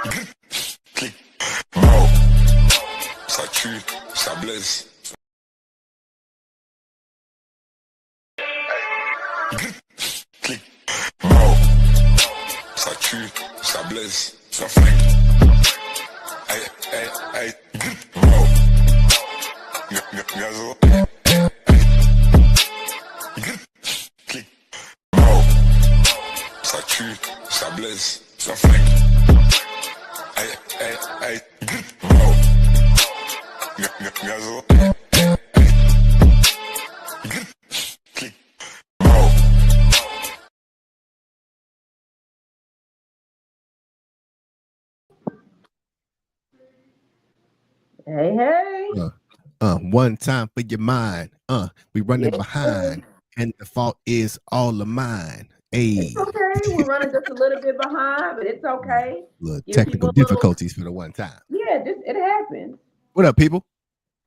Clic, mort. Ça tue, ça blesse. Clic, mort. Ça tue, ça blesse, ça flingue. Aïe, aïe, aïe, mort. Gazo. Clic, mort. Ça tue, ça blesse, ça flingue. Aïe, aïe, aïe, mort. Gazo. Clic, mort. Hey. One time for your mind. We running Yeah. behind, and the fault is all of mine. Hey, It's okay. We're running just a little bit behind, but it's okay. Look, Give technical people a little- difficulties for the one time. Yeah, it happens. What up, people?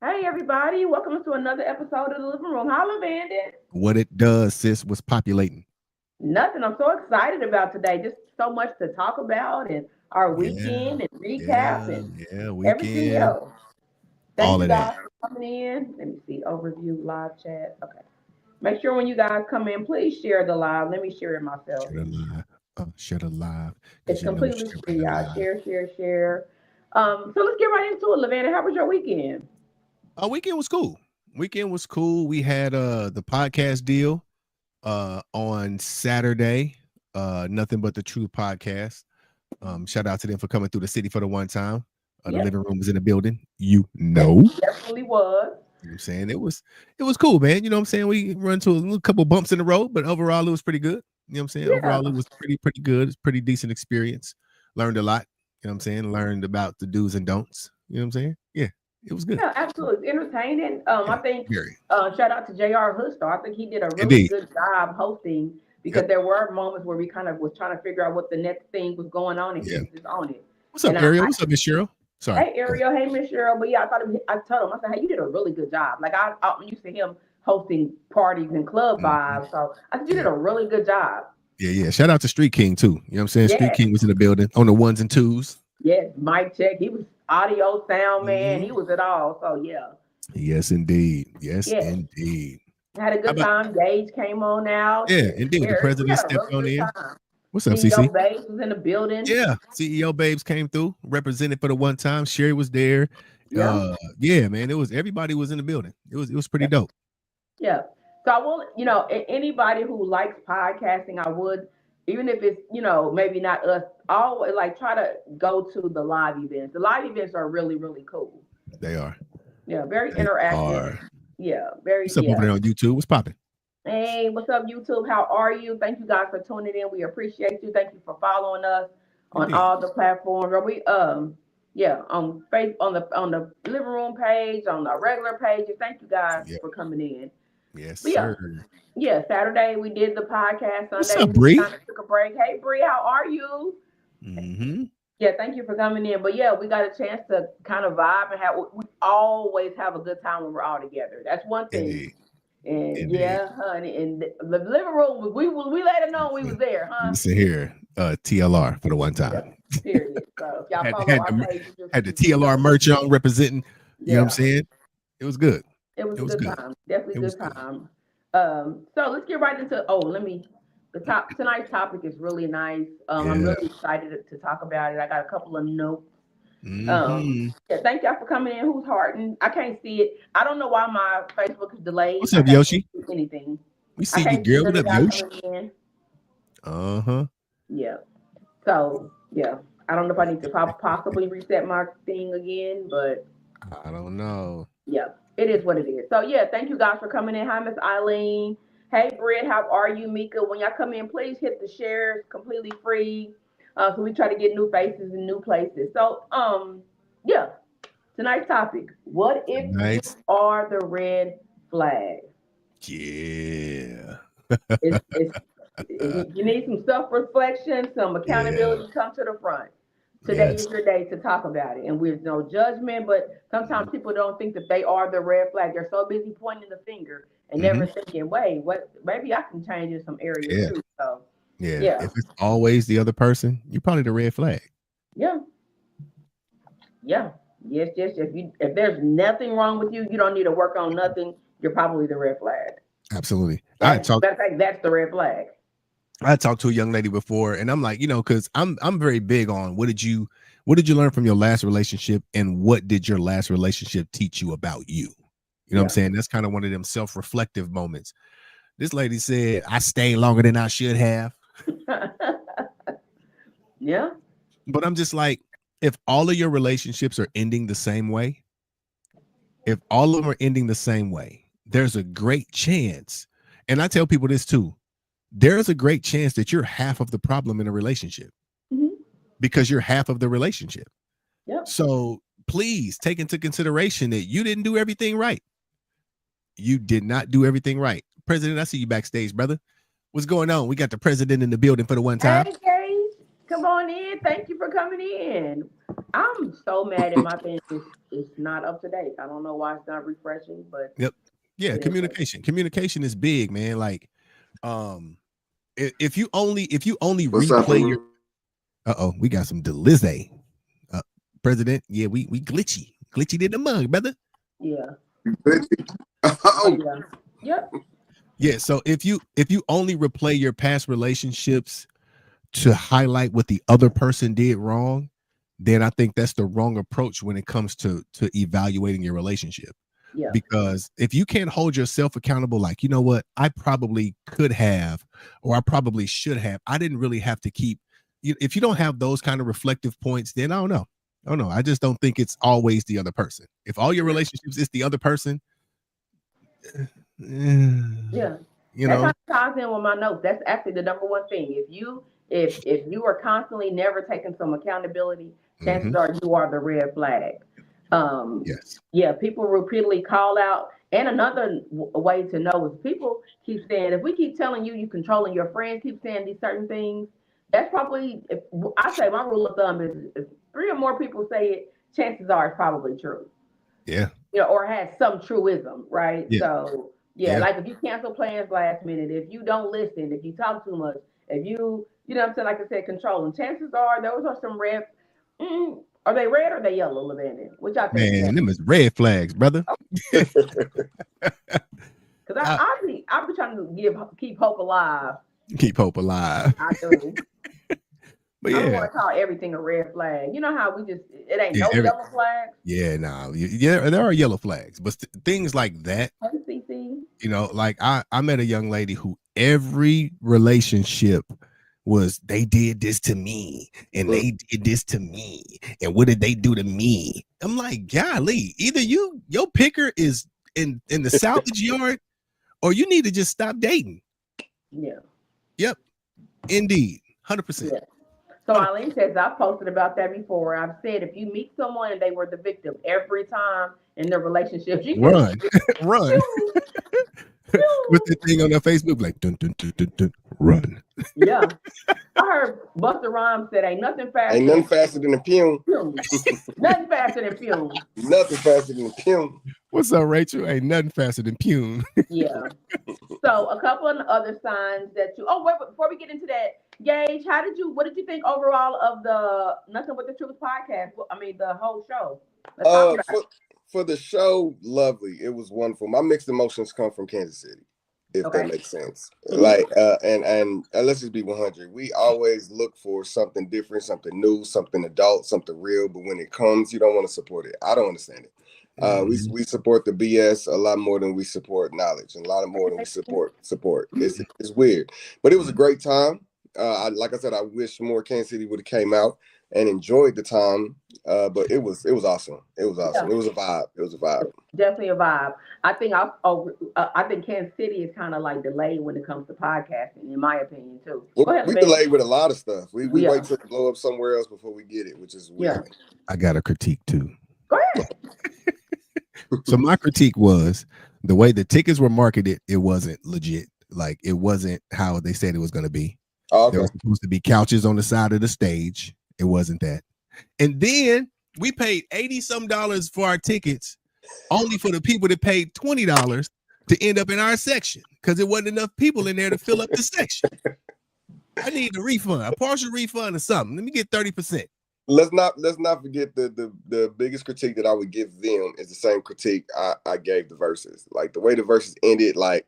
Hey, everybody. Welcome to another episode of The Living Room. Holla, Bandit. What it does, sis, was populating. Nothing. I'm so excited about today. Just so much to talk about and our weekend and recap and everything weekend. else. Thank All you of guys that. for coming in. Let me see. Overview, live chat. Okay. Make sure when you guys come in, please share the live. Let me share it myself. Share the live. It's completely free, y'all. Share. So let's get right into it, Lavanda. How was your weekend? Weekend was cool. We had the podcast deal on Saturday. Nothing But the Truth podcast. Shout out to them for coming through the city for the one time. The living room was in the building. Definitely was. You know what I'm saying? It was cool, man. You know what I'm saying? We run to a couple bumps in the road, but overall it was pretty good. You know what I'm saying? Yeah. Overall it was pretty good. It's pretty decent experience. Learned a lot. You know what I'm saying? Learned about the do's and don'ts. You know what I'm saying? Yeah, it was good. Yeah, absolutely. Entertaining. I think shout out to J.R. Hoodstar. I think he did a really good job hosting because there were moments where we kind of was trying to figure out what the next thing was going on and he was just on it. What's up, Ariel? What's up, Miss Cheryl? Sorry. Hey, Ariel. Hey, Miss Cheryl. But yeah, I told him, I said, hey, you did a really good job. Like I'm used to him hosting parties and club vibes. So I think you did a really good job. Yeah. Shout out to Street King too. You know what I'm saying? Street King was in the building on the ones and twos. Yes, mic check. He was audio, sound man. He was it all. So yeah. Yes, indeed. Indeed. Had a good time. Gage came on out. Yeah, indeed. The president stepped on in. What's up, CEO CC? Babes was in the building. Yeah, CEO Babes came through, represented for the one time. Sherry was there. Yeah, man. Everybody was in the building. It was pretty dope. Yeah. So I will, anybody who likes podcasting, I would, even if it's, maybe not us, always like try to go to the live events. The live events are really, really cool. They are. Yeah, very interactive. Yeah, very. What's up over there on YouTube? What's popping? Hey, what's up, YouTube? How are you? Thank you guys for tuning in. We appreciate you. Thank you for following us on all the platforms. We on Facebook, on the living room page, on the regular pages. Thank you guys for coming in. Yes, sir. Yeah, Saturday we did the podcast. Sunday what's up, Bree? We kind of took a break. Hey, Bree, how are you? Mm-hmm. Yeah, thank you for coming in. But yeah, we got a chance to kind of vibe and we always have a good time when we're all together. That's one thing. Indeed. And yeah, honey, in the living room, we let it know we was there, huh? Listen here, TLR for the one time. Yeah, period. So if y'all had the TLR merch on representing. You know what I'm saying? It was good. It was a good time. Definitely good time. So let's get right into. Tonight's topic is really nice. I'm really excited to talk about it. I got a couple of notes. Thank y'all for coming in. Who's Harden? I can't see it. I don't know why my Facebook is delayed. What's up, Yoshi? Anything? We see you, girl. What up, Yoshi? Yeah. So I don't know if I need to possibly reset my thing again, but I don't know. Yeah, it is what it is. So thank you guys for coming in. Hi, Miss Eileen. Hey, Britt, how are you, Mika? When y'all come in, please hit the shares, completely free. So we try to get new faces and new places. So, tonight's topic: what if you are the red flag? Yeah. You need some self-reflection, some accountability. Come to the front. Today is your day to talk about it, and there's no judgment. But sometimes people don't think that they are the red flag. They're so busy pointing the finger and never thinking, "Wait, what? Maybe I can change in some areas too." So, if it's always the other person, you're probably the red flag. Yeah, Yeah. Yes, yes. If there's nothing wrong with you, you don't need to work on nothing. You're probably the red flag. Absolutely. That's that's the red flag. I talked to a young lady before, and I'm like, because I'm very big on what did you learn from your last relationship, and what did your last relationship teach you about you? You know what I'm saying? That's kind of one of them self-reflective moments. This lady said, I stayed longer than I should have. Yeah. But I'm just like, if all of your relationships are ending the same way, if all of them are ending the same way, there's a great chance. And I tell people this too. There's a great chance that you're half of the problem in a relationship because you're half of the relationship. Yep. So please take into consideration that you didn't do everything right. You did not do everything right. President, I see you backstage, brother. What's going on? We got the president in the building for the one time. Hey, Gage, come on in. Thank you for coming in. I'm so mad at my thing. It's not up to date. I don't know why it's not refreshing, but yep. Yeah, communication is big, man. Like, if you only replay your we got some delizze. President, yeah, we glitchy in the mug, brother. Yeah. Oh yeah. Yep. Yeah, so if you only replay your past relationships to highlight what the other person did wrong, then I think that's the wrong approach when it comes to evaluating your relationship. Yeah. Because if you can't hold yourself accountable, like, you know what, I probably could have, or I probably should have. I didn't really have to keep. If you don't have those kind of reflective points, then I don't know. I just don't think it's always the other person. If all your relationships is the other person, yeah, that ties in with my notes. That's actually the number one thing. If you are constantly never taking some accountability, chances are you are the red flag. Yes. Yeah, people repeatedly call out. And another way to know is people keep saying, if we keep telling you controlling your friends, keep saying these certain things, that's probably, I say my rule of thumb is if 3 or more people say it, chances are it's probably true. Yeah. Or has some truism, right? Yeah. So, like if you cancel plans last minute, if you don't listen, if you talk too much, if you know what I'm saying, like I said, controlling, chances are those are some red. Are they red or they yellow, Levandon? Which I think. Man, them is red flags, brother. Because I'll be trying to keep hope alive. Keep hope alive. I do. But I don't want to call everything a red flag. You know how it ain't no yellow flags? Yeah, no. Yeah, there are yellow flags, but things like that. Like I met a young lady who every relationship was, they did this to me and they did this to me. And what did they do to me? I'm like, golly, either your picker is in the salvage yard, or you need to just stop dating. Yeah. Yep. Indeed. 100%. Yeah. So Eileen says, I've posted about that before. I've said, if you meet someone and they were the victim every time in their relationship, you run. With the thing on their Facebook, like, dun, dun, dun, dun, dun, run. Yeah. I heard Busta Rhymes said, ain't nothing faster than a fume. Nothing faster than fume. Nothing faster than a fume. What's up, Rachel? Ain't nothing faster than fume. Yeah. So a couple of other signs that wait, before we get into that, Gage, what did you think overall of the Nothing But the Truth podcast? I mean, the whole show. For the show, lovely. It was wonderful. My mixed emotions come from Kansas City, if that makes sense. Like, and let's just be 100. We always look for something different, something new, something adult, something real. But when it comes, you don't want to support it. I don't understand it. We support the BS a lot more than we support knowledge, and a lot more than we support. It's weird, but it was a great time. Like I said, I wish more Kansas City would have came out and enjoyed the time. But it was awesome. It was awesome. Yeah. It was a vibe. Definitely a vibe. I think I think Kansas City is kind of like delayed when it comes to podcasting, in my opinion, too. Well, we delayed with a lot of stuff. We wait till it blow up somewhere else before we get it, which is weird. Yeah. I got a critique too. Go ahead. So my critique was the way the tickets were marketed. It wasn't legit. Like, it wasn't how they said it was going to be. Okay. There was supposed to be couches on the side of the stage. It wasn't that. And then we paid $80-some for our tickets, only for the people that paid $20 to end up in our section, because there wasn't enough people in there to fill up the section. I need a refund, a partial refund or something. Let me get 30%. let's not forget the biggest critique that I would give them is the same critique I gave the verses. Like the way the verses ended, like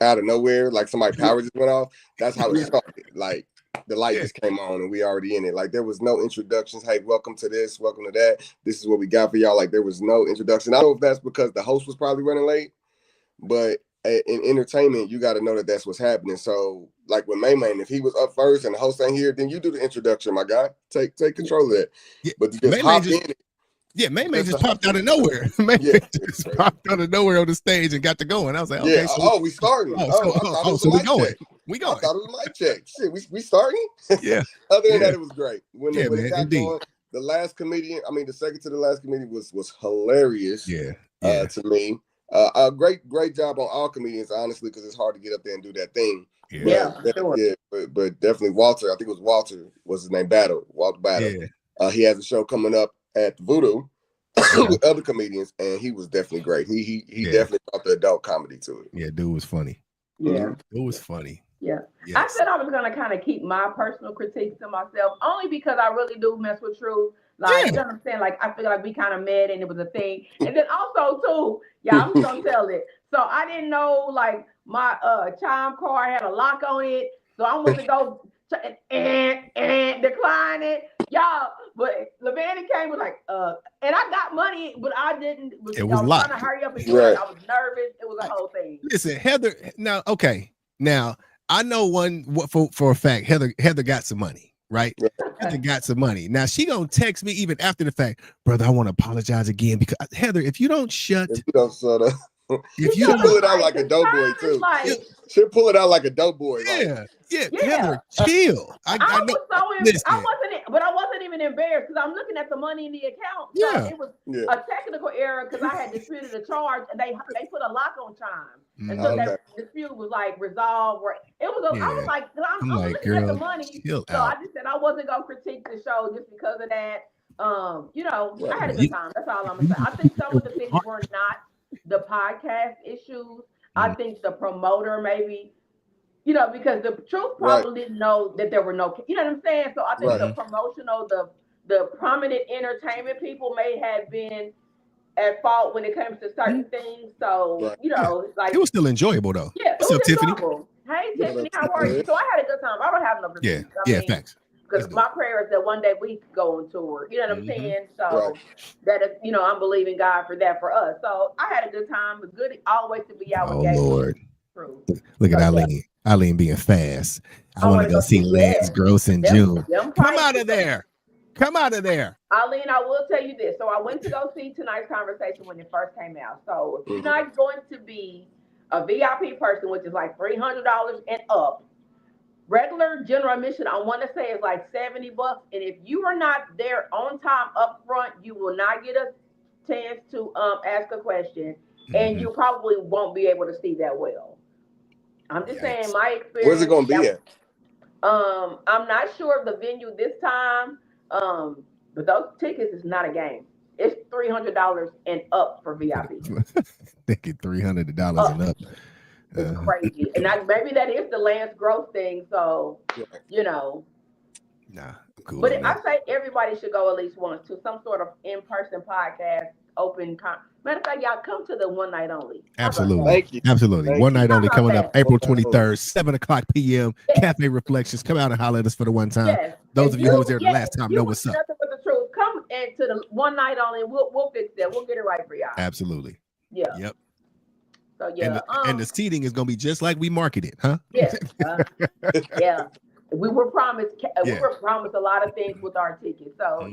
out of nowhere, like somebody power just went off. That's how it started. Like the light just came on and we already in it. Like there was no introductions. Hey, welcome to this, welcome to that. This is what we got for y'all. Like there was no introduction. I don't know if that's because the host was probably running late, but in entertainment, you got to know that that's what's happening. So, like with Mayman, if he was up first and the host ain't here, then you do the introduction, my guy. Take control of that. Yeah, but you just hop in. Yeah, Mayman just popped out of nowhere. Mayman just popped out of nowhere on the stage and got to going. I was like, okay, so we starting. So we going. We going. I thought it was mic check. Shit, we starting. Yeah. Other than that, it was great. When man, it got going, the last comedian, the second to the last comedian was hilarious. To me. A great job on all comedians, honestly, because it's hard to get up there and do that thing. But definitely Walter. I think it was Walter. Was his name? Walter Battle. Yeah. He has a show coming up at Voodoo with other comedians, and he was definitely great. He definitely brought the adult comedy to it. Yeah, dude was funny. Yeah, it was funny. Yeah, yes. I said I was gonna kind of keep my personal critiques to myself, only because I really do mess with Truth. Like, you know what I'm saying? Like, I feel like we kind of met and it was a thing. And then also, too, I'm just going to tell it. So I didn't know, like, my chime card had a lock on it. So I went to go and decline it. Y'all, but Levani came with like, and I got money, but I didn't. It was locked. Trying to hurry up and do it. I was nervous. It was a whole thing. Listen, Heather, now, I know for a fact, Heather got some money. Right? Heather got some money. Now she gonna text me even after the fact, brother. I want to apologize again because Heather, if you don't shut up, if you don't pull it out like a dope boy too, she'll pull it out like a dope boy. Yeah. Heather, chill. I wasn't even embarrassed because I'm looking at the money in the account. So it was a technical error because I had disputed a charge and they put a lock on Chime. And so that dispute was like resolved. I was like, I'm looking at the money. So I just said I wasn't gonna critique the show just because of that. I had a good time. That's all I'm gonna say. I think some of the things were not the podcast issues. I think the promoter maybe, because the Truth probably didn't know that there were no, you know what I'm saying? So I think the promotional, the prominent entertainment people may have been at fault when it comes to certain things. So, like, it was still enjoyable though. Yeah. So Tiffany. Hey Tiffany, how are you? So I had a good time. I don't have no critiques. Thanks. Because my prayer is that one day we go on tour. You know what I'm saying? So that is, I'm believing God for that for us. So I had a good time. It was good always to be out with Gabe. Lord. Look at Eileen. Eileen being fast. I want to go see Lance Gross in June. Come out of there. Eileen, I will tell you this. So I went to go see Tonight's Conversation when it first came out. So if you're not going to be a VIP person, which is like $300 and up, regular general admission, I want to say, is like $70. And if you are not there on time up front, you will not get a chance to ask a question, and you probably won't be able to see that well. I'm just saying my experience. Where's it going to be at? I'm not sure of the venue this time, but those tickets is not a game. It's $300 and up for VIP. Thinking $300 and up. It's crazy. And maybe that is the Lance Gross thing. So, Nah, cool. But I say everybody should go at least once to some sort of in-person podcast, open. Matter of fact, y'all come to the one night only. Absolutely. Thank you. Absolutely. Thank one you. night only coming up April 23rd, 7:00 p.m. Cafe Reflections. Come out and holler at us for the one time. Yes. Those of you who was there the last time know what's up. Nothing but the truth. Come and to the one night only. We'll fix that. We'll get it right for y'all. Absolutely. Yeah. Yep. So yeah. And the seating is gonna be just like we marketed, huh? Yeah. Yeah. We were promised. We were promised a lot of things with our tickets. So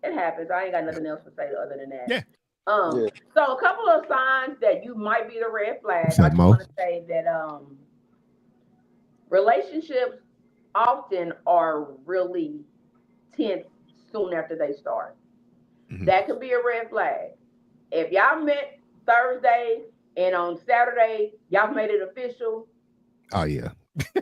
it happens. I ain't got nothing else to say other than that. Yeah. So a couple of signs that you might be the red flag. What's I up, just Mo? want to say that relationships often are really tense soon after they start. That could be a red flag. If y'all met Thursday and on Saturday y'all made it official. Oh yeah.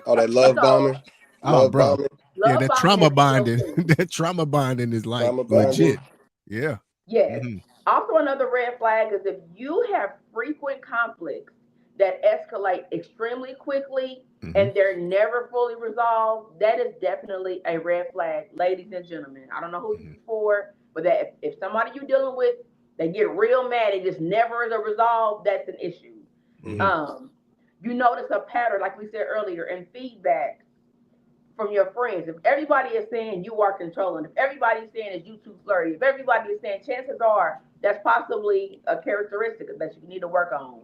Oh, that love bombing. Oh, bro. Bombing. Yeah, that trauma bonding. That trauma bonding is like legit. Yeah. Yes. Also, another red flag is if you have frequent conflicts that escalate extremely quickly and they're never fully resolved, that is definitely a red flag, ladies and gentlemen. I don't know who this is for, but that if somebody you're dealing with, they get real mad, it just never is a resolve, that's an issue. You notice a pattern, like we said earlier, in feedback from your friends. If everybody is saying you are controlling, if everybody's saying is you too flirty, if everybody is saying, chances are that's possibly a characteristic that you need to work on.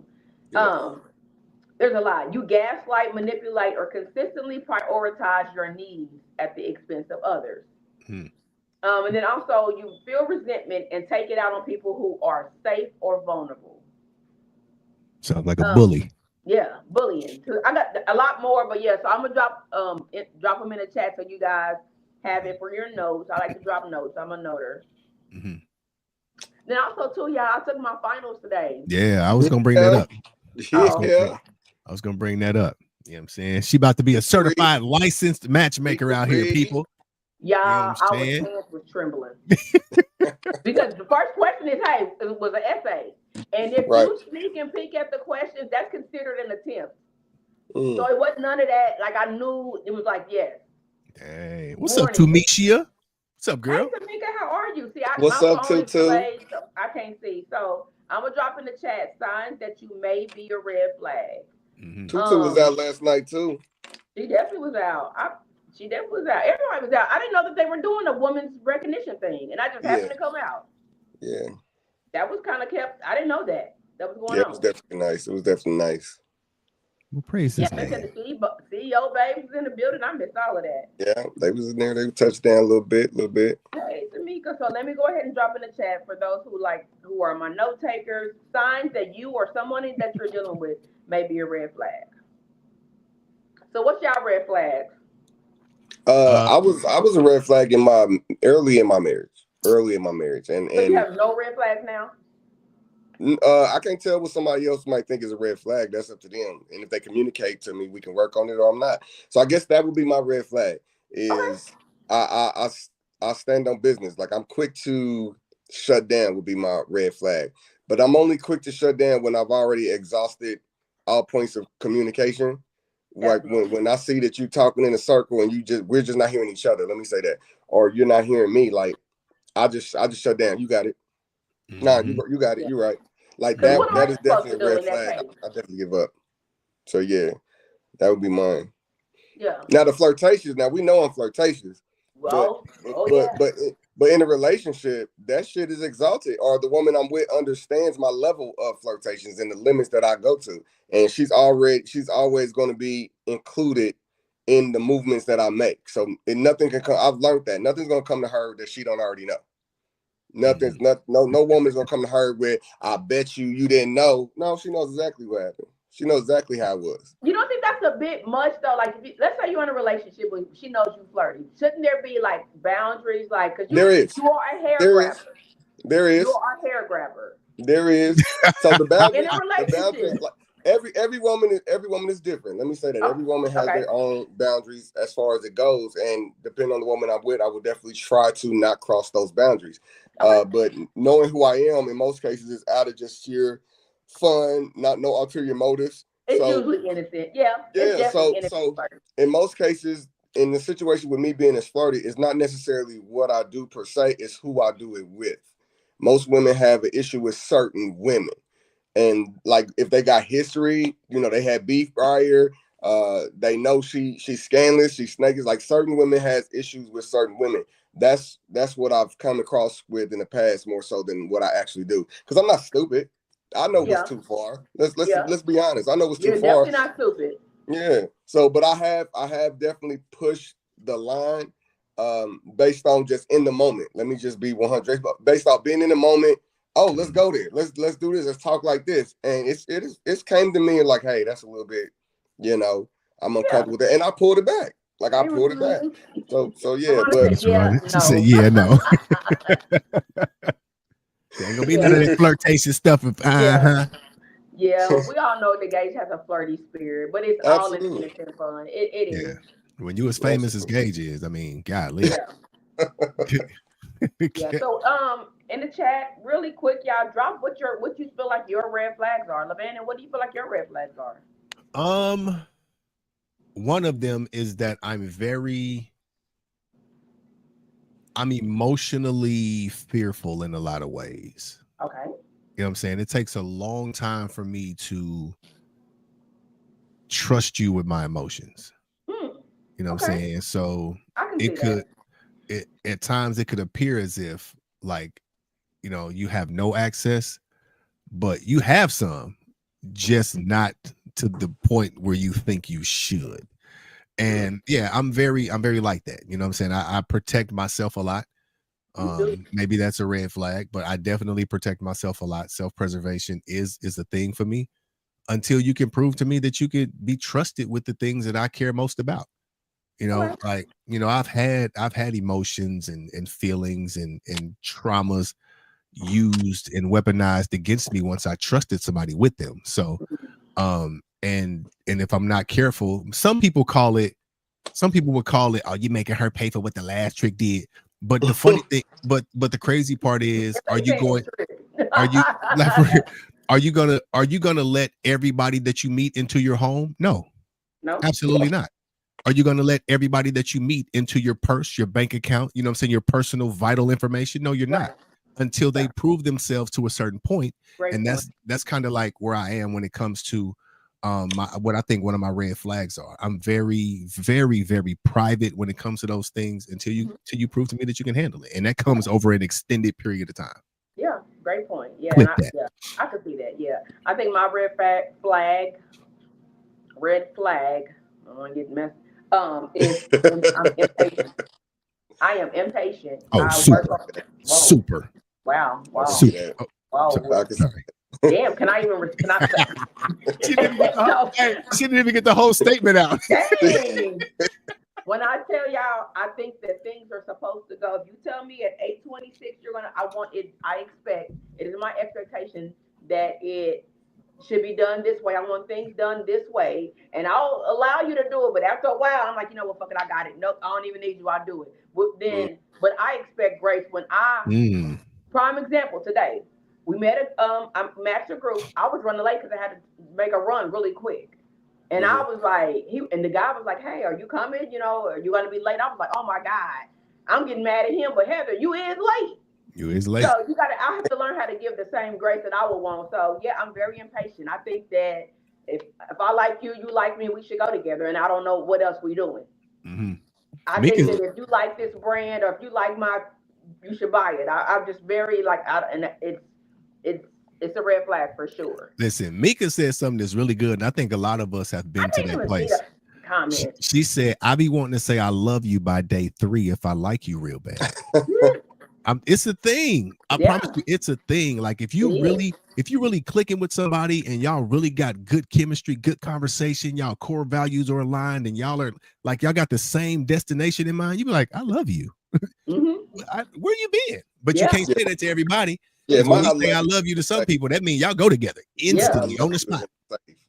There's a lot. You gaslight, manipulate, or consistently prioritize your needs at the expense of others. And then also you feel resentment and take it out on people who are safe or vulnerable. Sounds like a bully. Yeah, bullying. I got a lot more, but yeah, so I'm gonna drop them in the chat so you guys have it for your notes. I like to drop notes. I'm a noter. Then also too, y'all, I took my finals today. Yeah, I was gonna bring that up. I was gonna bring that up. You know what I'm saying? She about to be a certified licensed matchmaker out here, people. Yeah, our hands was trembling. Because the first question is, hey, it was an essay. And if you sneak and peek at the questions, that's considered an attempt. So it wasn't none of that. Like, I knew it was like, yes. Hey, what's up, Tumishia? What's up, girl? Hey, Tamika, how are you? See, what's my up, phone is Tutu? delayed, so I can't see. So I'm going to drop in the chat signs that you may be a red flag. Tutu was out last night, too. She definitely was out. She definitely was out. Everybody was out. I didn't know that they were doing a women's recognition thing, and I just happened to come out. Yeah. That was kind of kept. I didn't know that. That was going on. Yeah, it was definitely nice. It was definitely nice. Well, praise his name. The CEO babes was in the building. I missed all of that. Yeah, they was in there. They touched down a little bit. Hey, Tamika. So let me go ahead and drop in the chat for those who are my note takers. Signs that you or someone that you're dealing with may be a red flag. So what's y'all red flags? I was a red flag early in my marriage, and so you have no red flags now. I can't tell what somebody else might think is a red flag. That's up to them, and if they communicate to me, we can work on it, or I'm not. So I guess that would be my red flag. Is I stand on business. Like, I'm quick to shut down would be my red flag, but I'm only quick to shut down when I've already exhausted all points of communication. Like when I see that you talking in a circle and we're just not hearing each other. Let me say that, or you're not hearing me. Like, I just shut down. You got it. Nah, you got it. You're right. Like that is definitely a red flag. I definitely give up. So yeah, that would be mine. Yeah. Now the flirtations. Now we know I'm flirtatious. Well, but in a relationship, that shit is exalted. Or the woman I'm with understands my level of flirtations and the limits that I go to, and she's always going to be included in the movements that I make. So nothing can come. I've learned that nothing's going to come to her that she don't already know. No woman's gonna come to her with, I bet you didn't know. No, she knows exactly what happened. She knows exactly how it was. You don't think that's a bit much though? Like, let's say you're in a relationship with, she knows you flirty. Shouldn't there be like boundaries? Like, because you are a hair grabber. There is. You are a hair grabber. There is. So the boundaries. In a relationship. Like, every woman is different. Let me say that. Every woman has their own boundaries as far as it goes, and depending on the woman I'm with, I would definitely try to not cross those boundaries. But knowing who I am in most cases is out of just sheer fun, no ulterior motives. It's usually innocent. Yeah. So in most cases, in the situation with me being as flirty, it's not necessarily what I do per se, it's who I do it with. Most women have an issue with certain women. And like, if they got history, they had beef prior, they know she's scandalous, she's snaky. Like, certain women has issues with certain women. That's what I've come across with in the past more so than what I actually do. Because I'm not stupid. I know what's too far. Let's be honest. I know what's too far. You're definitely not stupid. Yeah. So, but I have definitely pushed the line based on just in the moment. Let me just be 100. Based off being in the moment. Oh, let's go there. Let's do this. Let's talk like this. And it's came to me like, hey, that's a little bit, I'm uncomfortable with that. And I pulled it back. Like, I pulled it back. So yeah, but she said, yeah, no. There ain't gonna be none of that flirtation stuff. Yeah, we all know the Gage has a flirty spirit, but it's all in innocent fun. It is. When you as famous as Gage is, I mean, golly. Yeah. So in the chat, really quick, y'all drop what you feel like your red flags are. LaVanna, what do you feel like your red flags are? one of them is that I'm emotionally fearful in a lot of ways. Okay. You know what I'm saying? It takes a long time for me to trust you with my emotions. You know what I'm saying? So I can it see could, at times it could appear as if like, you know, you have no access, but you have some, just not to the point where you think you should. And yeah, I'm very like that. You know what I'm saying? I protect myself a lot. Maybe that's a red flag, but I definitely protect myself a lot. Self-preservation is a thing for me until you can prove to me that you could be trusted with the things that I care most about. You know, like, you know, I've had emotions and feelings and traumas used and weaponized against me once I trusted somebody with them. So and if I'm not careful, some people would call it, oh, you making her pay for what the last trick did. But the funny thing, but the crazy part is, are you gonna let everybody that you meet into your home? No, absolutely not. Are you going to let everybody that you meet into your purse, your bank account, you know what I'm saying, your personal vital information? No, you're not, until they prove themselves to a certain point. And that's kind of like where I am when it comes to what I think one of my red flags are. I'm very, very, very private when it comes to those things until you prove to me that you can handle it. And that comes over an extended period of time. Yeah, great point. Yeah, I could see that. Yeah, I think my red flag. I don't want to get messed. I'm impatient. I am impatient. Oh, super. Wow. Super. Damn, can I even? She didn't even get the whole statement out. Dang. When I tell y'all, I think that things are supposed to go. If you tell me at 8:26 I expect, it is my expectation that it should be done this way. I want things done this way, and I'll allow you to do it. But after a while, I'm like, you know what, fuck it, I got it. Nope, I don't even need you. I'll do it. But I expect grace when prime example today. We met at I matched a group. I was running late because I had to make a run really quick. And I was like, the guy was like, hey, are you coming? You know, are you gonna be late? I was like, oh my God, I'm getting mad at him, but Heather, you is late. So I have to learn how to give the same grace that I would want. So yeah, I'm very impatient. I think that if I like you, you like me, we should go together. And I don't know what else we're doing. I think that if you like this brand or if you like you should buy it. I'm just very and it's a red flag for sure. Listen, Mika said something that's really good, and I think a lot of us have been to that place. She said, "I be wanting to say I love you by day 3 if I like you real bad." It's a thing. I promise you, it's a thing. Like if you really clicking with somebody and y'all really got good chemistry, good conversation, y'all core values are aligned, and y'all are like y'all got the same destination in mind. You be like, I love you. Where you been? But you can't say that to everybody. Yeah, when you say I love you to some people, that means y'all go together instantly on the spot.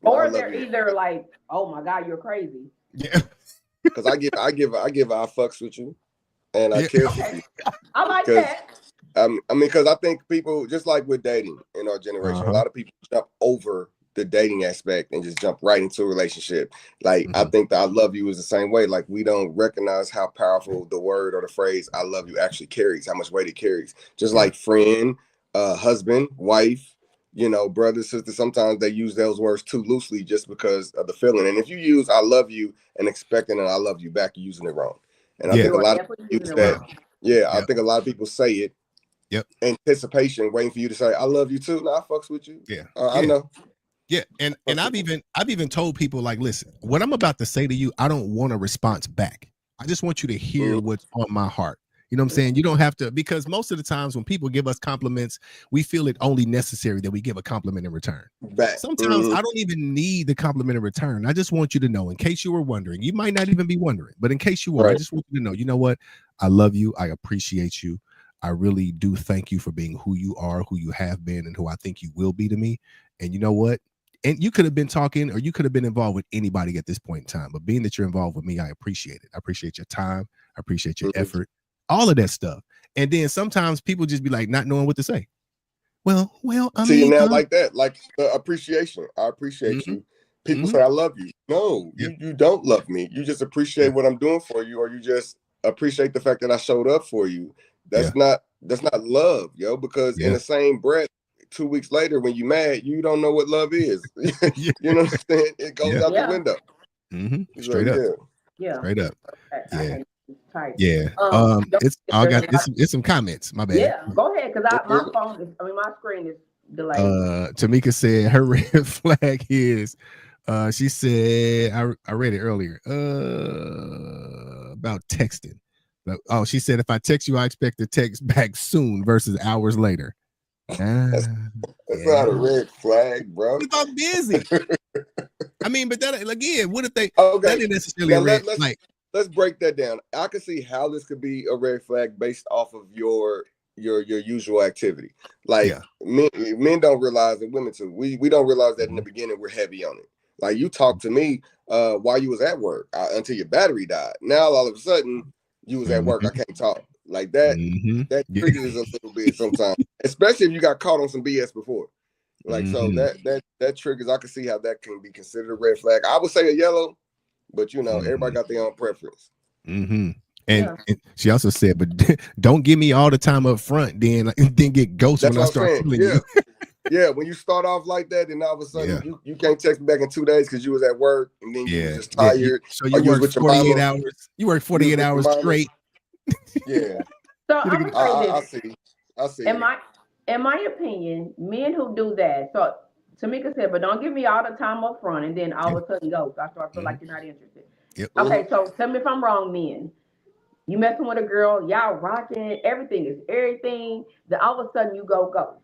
Or they're either like, oh my God, you're crazy. Yeah. Because I give I fucks with you. And I care for you. I like that. I mean, because I think people, just like with dating in our generation, a lot of people jump over the dating aspect and just jump right into a relationship. Like, I think that I love you is the same way. Like, we don't recognize how powerful the word or the phrase I love you actually carries, how much weight it carries. Just like friend, husband, wife, you know, brother, sister, sometimes they use those words too loosely just because of the feeling. And if you use I love you and expecting an I love you back, you're using it wrong. And I think a lot of people use that. I think a lot of people say it. Anticipation, waiting for you to say, I love you too. Nah, I fucks with you. I know. Yeah. And I've even told people, like, listen, what I'm about to say to you, I don't want a response back. I just want you to hear what's on my heart. You know what I'm saying? You don't have to, because most of the times when people give us compliments, we feel it only necessary that we give a compliment in return. Sometimes I don't even need the compliment in return. I just want you to know, in case you were wondering, you might not even be wondering, but in case you were, I just want you to know, you know what? I love you. I appreciate you. I really do thank you for being who you are, who you have been, and who I think you will be to me. And you know what? And you could have been talking or you could have been involved with anybody at this point in time, but being that you're involved with me, I appreciate it. I appreciate your time. I appreciate your effort. All of that stuff. And then sometimes people just be like not knowing what to say. Well, I see, mean, now like that, like the appreciation. I appreciate you People say I love you. No, you don't love me. You just appreciate what I'm doing for you, or you just appreciate the fact that I showed up for you. That's not love, yo, because in the same breath, 2 weeks later, when you mad, you don't know what love is. You know what I'm saying? It goes out the window. Straight up. Yeah. Straight up. Yeah. Type. Yeah. It's some comments. My bad. Yeah, go ahead, because my phone is, my screen is delayed. Tamika said her red flag is she said I read it earlier about texting. She said if I text you, I expect a text back soon versus hours later. That's not a red flag, bro. If I'm busy. I mean, but that again, what if they that didn't necessarily a red flag? Let's break that down. I can see how this could be a red flag based off of your usual activity. Like men don't realize, and women too. We don't realize that in the beginning we're heavy on it. Like you talked to me while you was at work until your battery died. Now all of a sudden you was at work. I can't talk like that. That triggers a little bit sometimes, especially if you got caught on some BS before. Like so that triggers. I can see how that can be considered a red flag. I would say a yellow, but you know everybody got their own preference. And she also said, but don't give me all the time up front, then get ghosted when I start feeling you. Yeah, when you start off like that, then all of a sudden you can't text me back in 2 days because you was at work and then you was just tired. So you work 48 hours. You work 48 hours straight. Yeah. So I'm I see. In my opinion, men who do that, so Tamika said, but don't give me all the time up front and then all of a sudden ghost. I start feel like you're not interested. Okay, so tell me if I'm wrong, men. You messing with a girl, y'all rocking, everything is everything. Then all of a sudden you go ghost.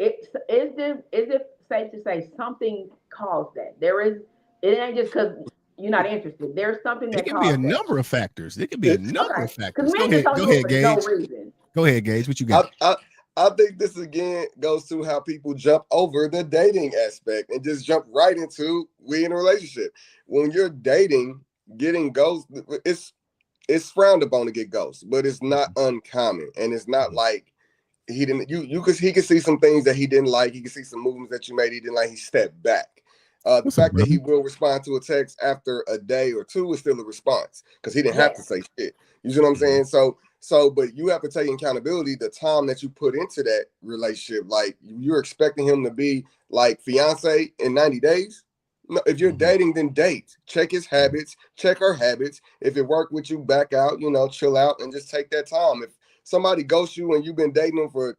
Is it safe to say something caused that? It ain't just because you're not interested. There's something that it can be a number of factors. It can be a number of factors. Go ahead, Gage. Go ahead, Gage. What you got? I think this again goes to how people jump over the dating aspect and just jump right into we in a relationship. When you're dating, getting ghosted, it's frowned upon to get ghosted, but it's not uncommon, and it's not like he didn't. He could see some things that he didn't like. He could see some movements that you made he didn't like. He stepped back. The fact that he will respond to a text after a day or two is still a response because he didn't have to say shit. You see what I'm saying? So, but you have to take accountability the time that you put into that relationship. Like you're expecting him to be like fiance in 90 days. No, if you're dating, then date. Check his habits, check her habits. If it worked with you, back out, chill out and just take that time. If somebody ghosts you and you've been dating them for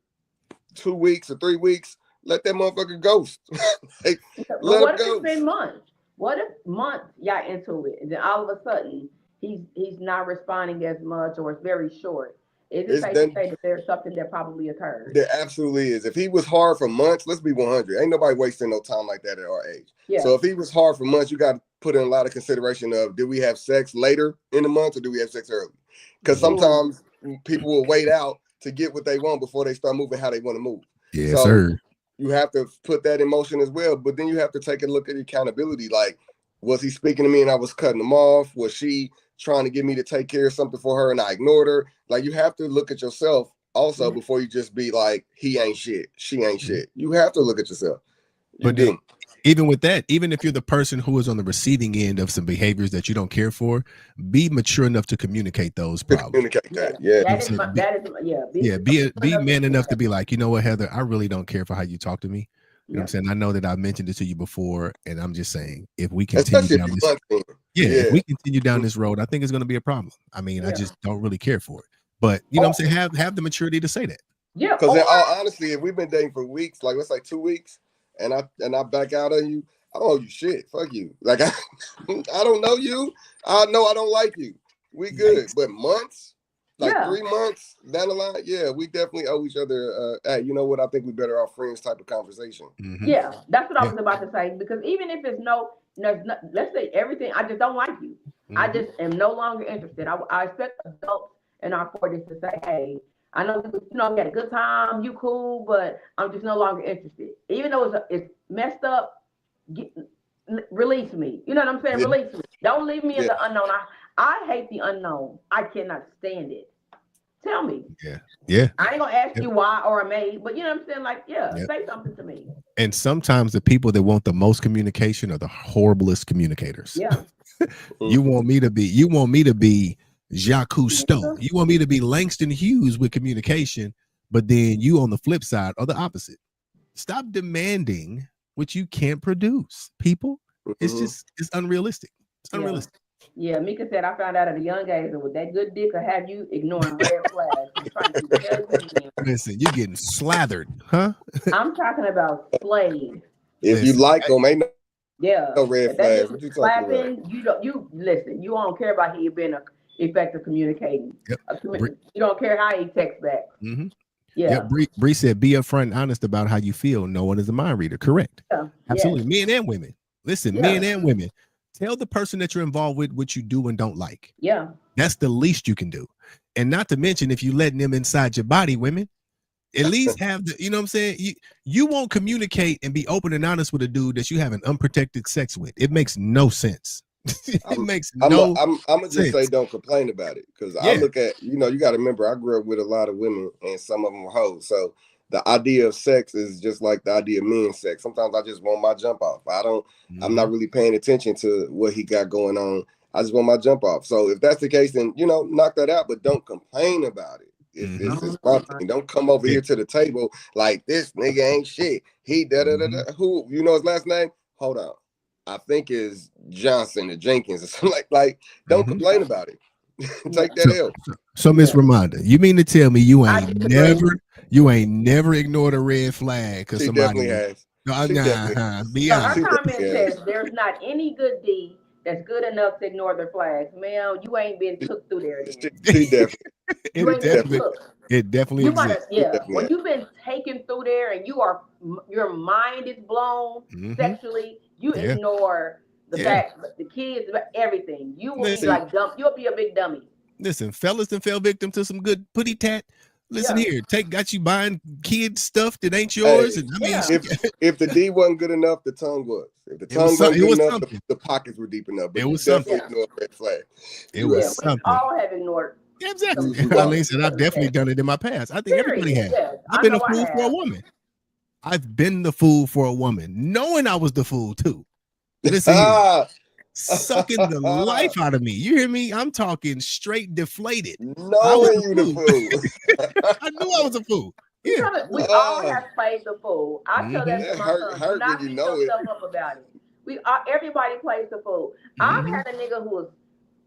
2 weeks or 3 weeks, let that motherfucker ghost. What if it's been months? What if months y'all into it and then all of a sudden he's not responding as much or it's very short? Is it safe to say that there's something that probably occurred? There absolutely is. If he was hard for months, let's be 100. Ain't nobody wasting no time like that at our age. Yeah. So if he was hard for months, you got to put in a lot of consideration of, did we have sex later in the month or do we have sex early? Because sometimes people will wait out to get what they want before they start moving how they want to move. Yes, sir. You have to put that in motion as well. But then you have to take a look at accountability. Like, was he speaking to me and I was cutting him off? Was she trying to get me to take care of something for her and I ignored her? Like, you have to look at yourself also before you just be like, he ain't shit, she ain't shit. You have to look at yourself. But then, even with that, even if you're the person who is on the receiving end of some behaviors that you don't care for, be mature enough to communicate those problems. Communicate that. Be man enough to be like, you know what, Heather, I really don't care for how you talk to me. You know what I'm saying? I know that I mentioned it to you before, and I'm just saying, if we continue down this, if we continue down this road, I think it's going to be a problem. I mean, I just don't really care for it. But you know what I'm saying? Have the maturity to say that. Yeah. Because in all honesty, if we've been dating for weeks, like let's say 2 weeks, and I back out on you, I don't owe you shit. Fuck you. Like I don't know you. I know I don't like you. We good. But months, like 3 months down the line, we definitely owe each other. Hey, you know what? I think we better off friends type of conversation. Yeah, that's what I was about to say. Because even if it's let's say everything, I just don't like you. I just am no longer interested. I expect adults in our 40s to say, hey, I know we had a good time, you cool, but I'm just no longer interested. Even though it's messed up, release me. You know what I'm saying? Release me. Don't leave me in the unknown. I hate the unknown. I cannot stand it. Tell me. Yeah. I ain't gonna ask you why or may, but you know what I'm saying? Like, Yeah. say something to me. And sometimes the people that want the most communication are the horriblest communicators. Yeah. You want me to be Jacques Cousteau. You want me to be Langston Hughes with communication, but then you on the flip side are the opposite. Stop demanding what you can't produce, people. It's unrealistic. It's unrealistic. Yeah, Mika said I found out at a young age that with that good dick will have you ignoring red flags. I'm trying to tell you. Listen, you're getting slathered, huh? I'm talking about slayed. If you like them, ain't no red If that flags. dick What you is talking slapping, about? you listen. You don't care about he being a effective communicating. Yep. You don't care how he texts back. Mm-hmm. Yeah. Bree said, be upfront and honest about how you feel. No one is a mind reader. Correct. Yeah. Absolutely. Men and women. Listen, men and women. Tell the person that you're involved with what you do and don't like. Yeah. That's the least you can do. And not to mention, if you're letting them inside your body, women, at least have the, you know what I'm saying? You won't communicate and be open and honest with a dude that you have an unprotected sex with. It makes no sense. I'm gonna just sense. say don't complain about it, because I look at, you got to remember, I grew up with a lot of women and some of them were hoes. So the idea of sex is just like the idea of men's sex. Sometimes I just want my jump off. I'm not really paying attention to what he got going on. I just want my jump off. So if that's the case, then knock that out, but don't complain about it. It's my thing. Don't come over here to the table like this nigga ain't shit. He who his last name? Hold on. I think is Johnson or Jenkins or something like don't complain about it. Take that L. So Miss Ramonda, you mean to tell me you ain't never ignored a red flag because somebody has. Be honest. Her comment says there's not any good deed that's good enough to ignore the flags. Man, you ain't been took through there. It definitely exists. When you've been taken through there and your mind is blown sexually, you ignore the fact, the kids, everything. You will be like dumb. You'll be a big dummy. Listen, fellas done fell victim to some good putty tat. Listen here, got you buying kid stuff that ain't yours. Hey, and I mean, if the D wasn't good enough, the tongue was. If the tongue wasn't good enough, the pockets were deep enough. But it was something. Ignored red flag. It was something. We all have ignored. Yeah, exactly. Listen, I've definitely done it in my past. I think everybody has. I've been a fool for a woman. I've been the fool for a woman, knowing I was the fool too. Listen, sucking the life out of me. You hear me? I'm talking straight deflated. Knowing you the fool. I knew I was a fool. Yeah. We all have played the fool. I tell that to my son. Hurt Not when beat you know yourself it. up about it. Everybody plays the fool. I've had a nigga who was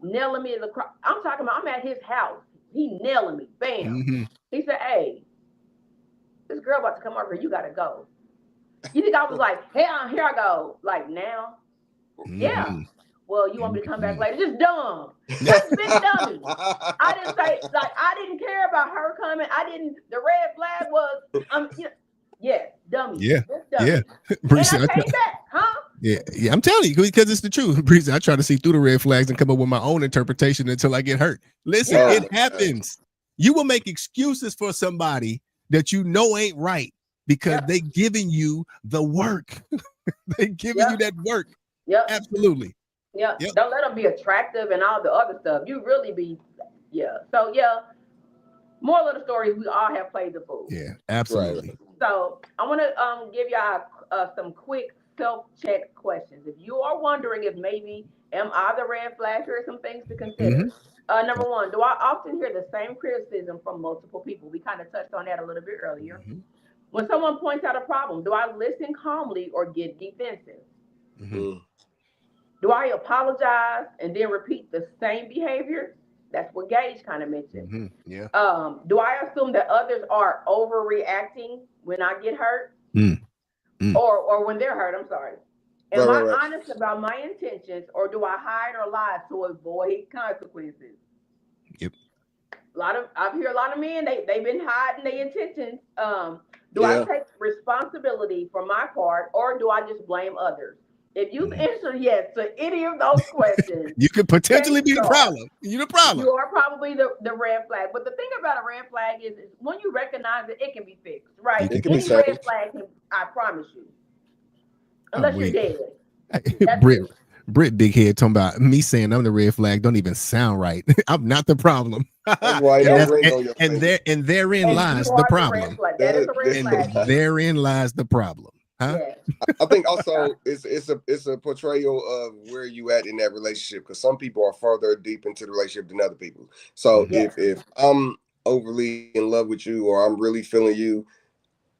nailing me in the cross. I'm talking about, I'm at his house. He nailing me. Bam. He said, hey, this girl about to come over here. You got to go. You think I was like, hey, here I go. Like now? Yeah. Well, you want me to come back later? Just dumb. That's been dummy. I didn't say, I didn't care about her coming. The red flag was, dummy. Yeah. Dummy. Yeah. And I came back, huh? Yeah, I'm telling you, because it's the truth. Breezy, I try to see through the red flags and come up with my own interpretation until I get hurt. Listen, it happens. You will make excuses for somebody that you know ain't right because they giving you the work. They giving you that work. Yep. Absolutely. Yeah. Yep. Don't let them be attractive and all the other stuff. You really be, So moral of the story, we all have played the fool. Yeah, absolutely. Right. So I want to give y'all some quick self-check questions. If you are wondering if maybe am I the red flag, here are some things to consider. Number one, do I often hear the same criticism from multiple people? We kind of touched on that a little bit earlier. When someone points out a problem, do I listen calmly or get defensive? Do I apologize and then repeat the same behavior? That's what Gage kind of mentioned. Do I assume that others are overreacting when I get hurt? Or when they're hurt, I'm sorry. Am I honest about my intentions, or do I hide or lie to avoid consequences? Yep. I've heard a lot of men, they've been hiding their intentions. Do I take responsibility for my part, or do I just blame others? If you've answered yes to any of those questions, you could potentially be the problem. You're the problem. You are probably the red flag. But the thing about a red flag is when you recognize it, it can be fixed, right? It can be red flag, I promise you. Unless you're dead. Brit big head talking about me saying I'm the red flag don't even sound right. I'm not the problem. That's why and, no that's, ring on your and finger. therein And lies you the are problem. flag. That is a red And flag. therein lies the problem. Huh? Yeah. I think also it's a portrayal of where you at in that relationship, because some people are further deep into the relationship than other people. So Yeah. if I'm overly in love with you, or I'm really feeling you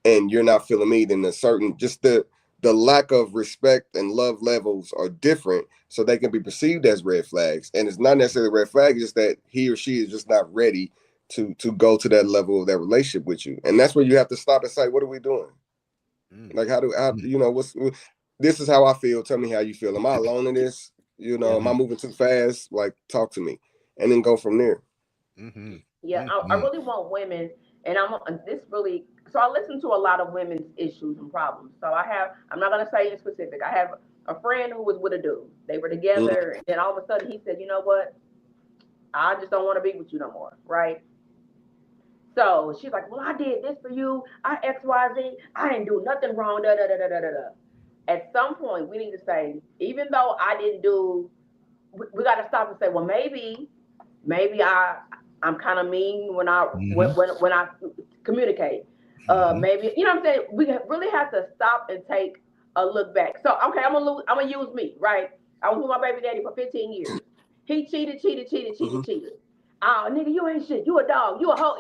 and you're not feeling me, then the lack of respect and love levels are different, so they can be perceived as red flags. And it's not necessarily a red flag, it's just that he or she is just not ready to go to that level of that relationship with you. And that's where you have to stop and say, what are we doing? Like, how this is how I feel. Tell me how you feel. Am I alone in this? Am I moving too fast? Like, talk to me, and then go from there. Yeah, I really want women, and so I listen to a lot of women's issues and problems. So I'm not gonna say in specific. I have a friend who was with a dude. They were together, and then all of a sudden he said, you know what? I just don't want to be with you no more, right? So she's like, well, I did this for you. I XYZ. I didn't do nothing wrong. Da da da da da da da. At some point, we need to say, even though I didn't do, we got to stop and say, well, maybe I'm kind of mean when I when I communicate. Maybe what I'm saying. We really have to stop and take a look back. So okay, I'm gonna use me, right? I was with my baby daddy for 15 years. He cheated. Oh, nigga, you ain't shit. You a dog. You a hoe.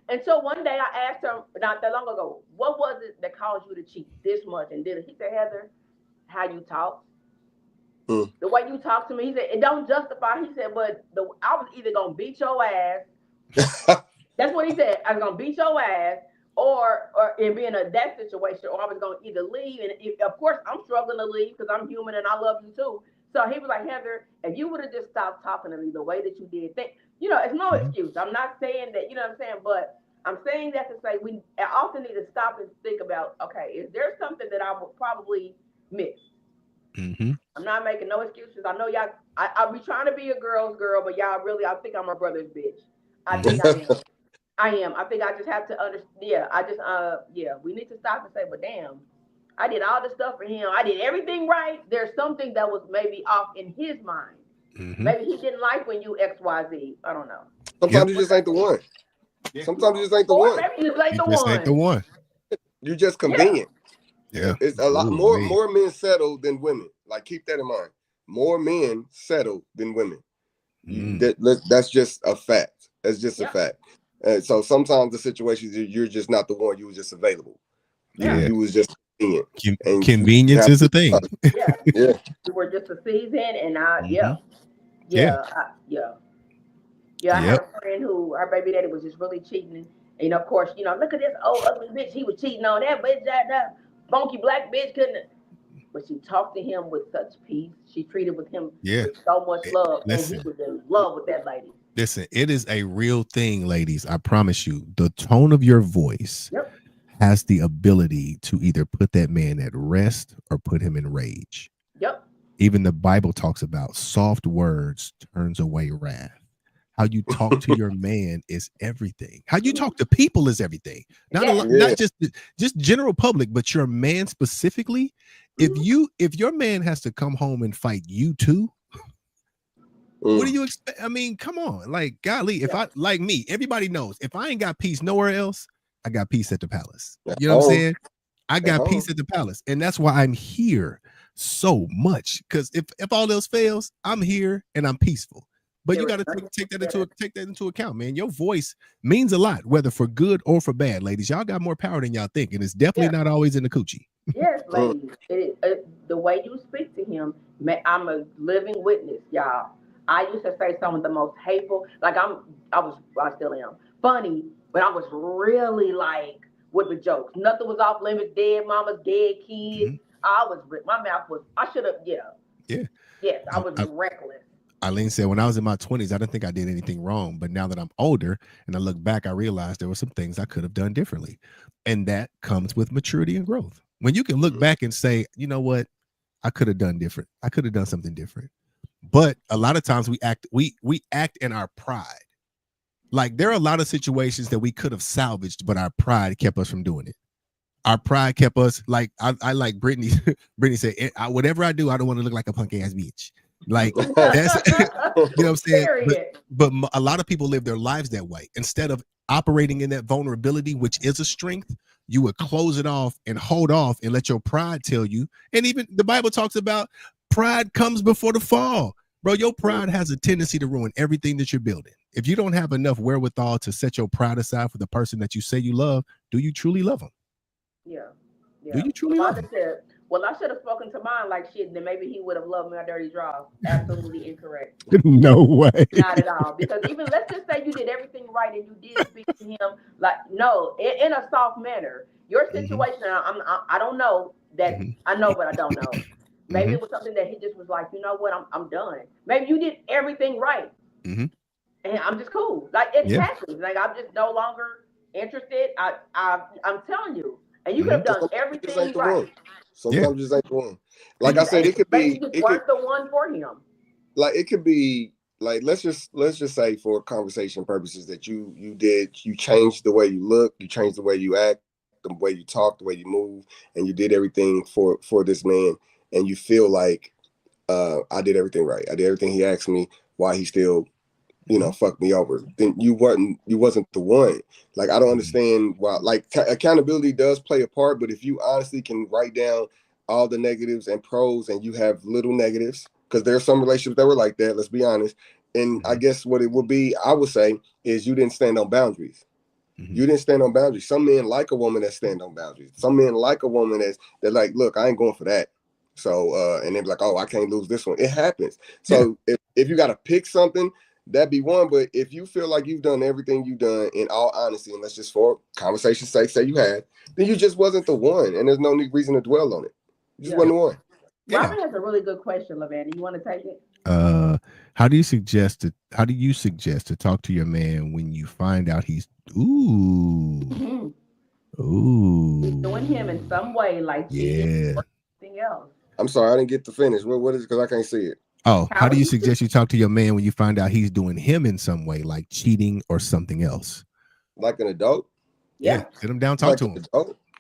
And so one day I asked him not that long ago, what was it that caused you to cheat this much? And did it? He said, Heather, how you talk. The way you talk to me, he said, it don't justify. He said, but I was either gonna beat your ass. That's what he said. I was gonna beat your ass, or in being in that situation, or I was gonna either leave. And of course, I'm struggling to leave because I'm human and I love you too. So he was like, Heather, if you would have just stopped talking to me the way that you did, it's no excuse. I'm not saying that, you know what I'm saying, but I'm saying that to say we often need to stop and think about, okay, is there something that I would probably miss? I'm not making no excuses. I know y'all, I'll be trying to be a girl's girl, but y'all really, I think I'm a brother's bitch. I think I am. I am. I think I just have to understand. Yeah, we need to stop and say, but damn, I did all this stuff for him. I did everything right. There's something that was maybe off in his mind. Maybe he didn't like when you XYZ. I don't know. Sometimes you just ain't the one. Sometimes you just ain't the one. Maybe you just ain't the one. You're just convenient. Yeah. It's a lot more men settle than women. Like, keep that in mind. More men settle than women. That's just a fact. That's just a fact. And so sometimes the situations you're just not the one. You was just available. You was just convenient. Convenience is a thing. Yeah. You were just a season, and I had a friend who her baby daddy was just really cheating. And of course, look at this old ugly bitch. He was cheating on that bitch, that funky black bitch couldn't. But she talked to him with such peace. She treated with him with so much love, and he was in love with that lady. Listen, it is a real thing, ladies. I promise you. The tone of your voice has the ability to either put that man at rest or put him in rage. Yep. Even the Bible talks about soft words turns away wrath. How you talk to your man is everything. How you talk to people is everything. Not just general public, but your man specifically. If your man has to come home and fight you too, what do you expect? I mean, come on. Like, golly, if I like me, everybody knows if I ain't got peace nowhere else, I got peace at the palace. You know what I'm saying? I got peace at the palace. And that's why I'm here so much. Because if all else fails, I'm here and I'm peaceful. But you got to take that into account, man. Your voice means a lot, whether for good or for bad, ladies. Y'all got more power than y'all think, and it's definitely not always in the coochie. Yes, ladies. The way you speak to him, I'm a living witness, y'all. I used to say some of the most hateful, like I still am funny, but I was really like with the jokes. Nothing was off limits. Dead mamas, dead kids. My mouth was. I should have. Yes, I was reckless. Eileen said, when I was in my 20s, I didn't think I did anything wrong. But now that I'm older and I look back, I realized there were some things I could have done differently. And that comes with maturity and growth. When you can look back and say, you know what, I could have done different. I could have done something different. But a lot of times we act in our pride. Like, there are a lot of situations that we could have salvaged, but our pride kept us from doing it. our pride kept us like I like Brittany. Brittany said, whatever I do, I don't want to look like a punk ass bitch. Like that's you know what I'm saying. But a lot of people live their lives that way. Instead of operating in that vulnerability, which is a strength, you would close it off and hold off and let your pride tell you. And even the Bible talks about pride comes before the fall. Bro, your pride has a tendency to ruin everything that you're building. If you don't have enough wherewithal to set your pride aside for the person that you say you love, do you truly love them? Yeah. Do you truly love them? Well, I should have spoken to mine like shit, then maybe he would have loved my dirty draws. Absolutely incorrect. No way. Not at all. Because even let's just say you did everything right and you did speak to him like no, in a soft manner. Your situation, I don't know that I know, but I don't know. Maybe it was something that he just was like, you know what, I'm done. Maybe you did everything right, and I'm just cool. Like it happens. Like I'm just no longer interested. I'm telling you. And you could have done everything right. Sometimes just ain't the one. Like I said, it could be. It weren't the one for him. Like it could be. Like let's just say for conversation purposes that you changed the way you look, you changed the way you act, the way you talk, the way you move, and you did everything for this man, and you feel like I did everything right. I did everything he asked me. Why he still, fuck me over? Then you wasn't the one. Like I don't understand why. Like accountability does play a part, but if you honestly can write down all the negatives and pros, and you have little negatives, because there are some relationships that were like that. Let's be honest. And I guess what it would be, I would say, is you didn't stand on boundaries. You didn't stand on boundaries. Some men like a woman that stand on boundaries. Some men like a woman they're like, look, I ain't going for that. So and they're like, oh, I can't lose this one. It happens. So if you got to pick something, that'd be one. But if you feel like you've done everything you've done, in all honesty, and let's just for conversation's sake say you had, then you just wasn't the one, and there's no reason to dwell on it. You just wasn't the one. Robin has a really good question, Lavanda. You want to take it? How do you suggest to talk to your man when you find out he's doing him in some way, like or something else? I'm sorry, I didn't get to finish. What is it? Because I can't see it. Oh, how do you suggest you talk to your man when you find out he's doing him in some way, like cheating or something else? Like an adult? Yeah. Sit him down, talk to him.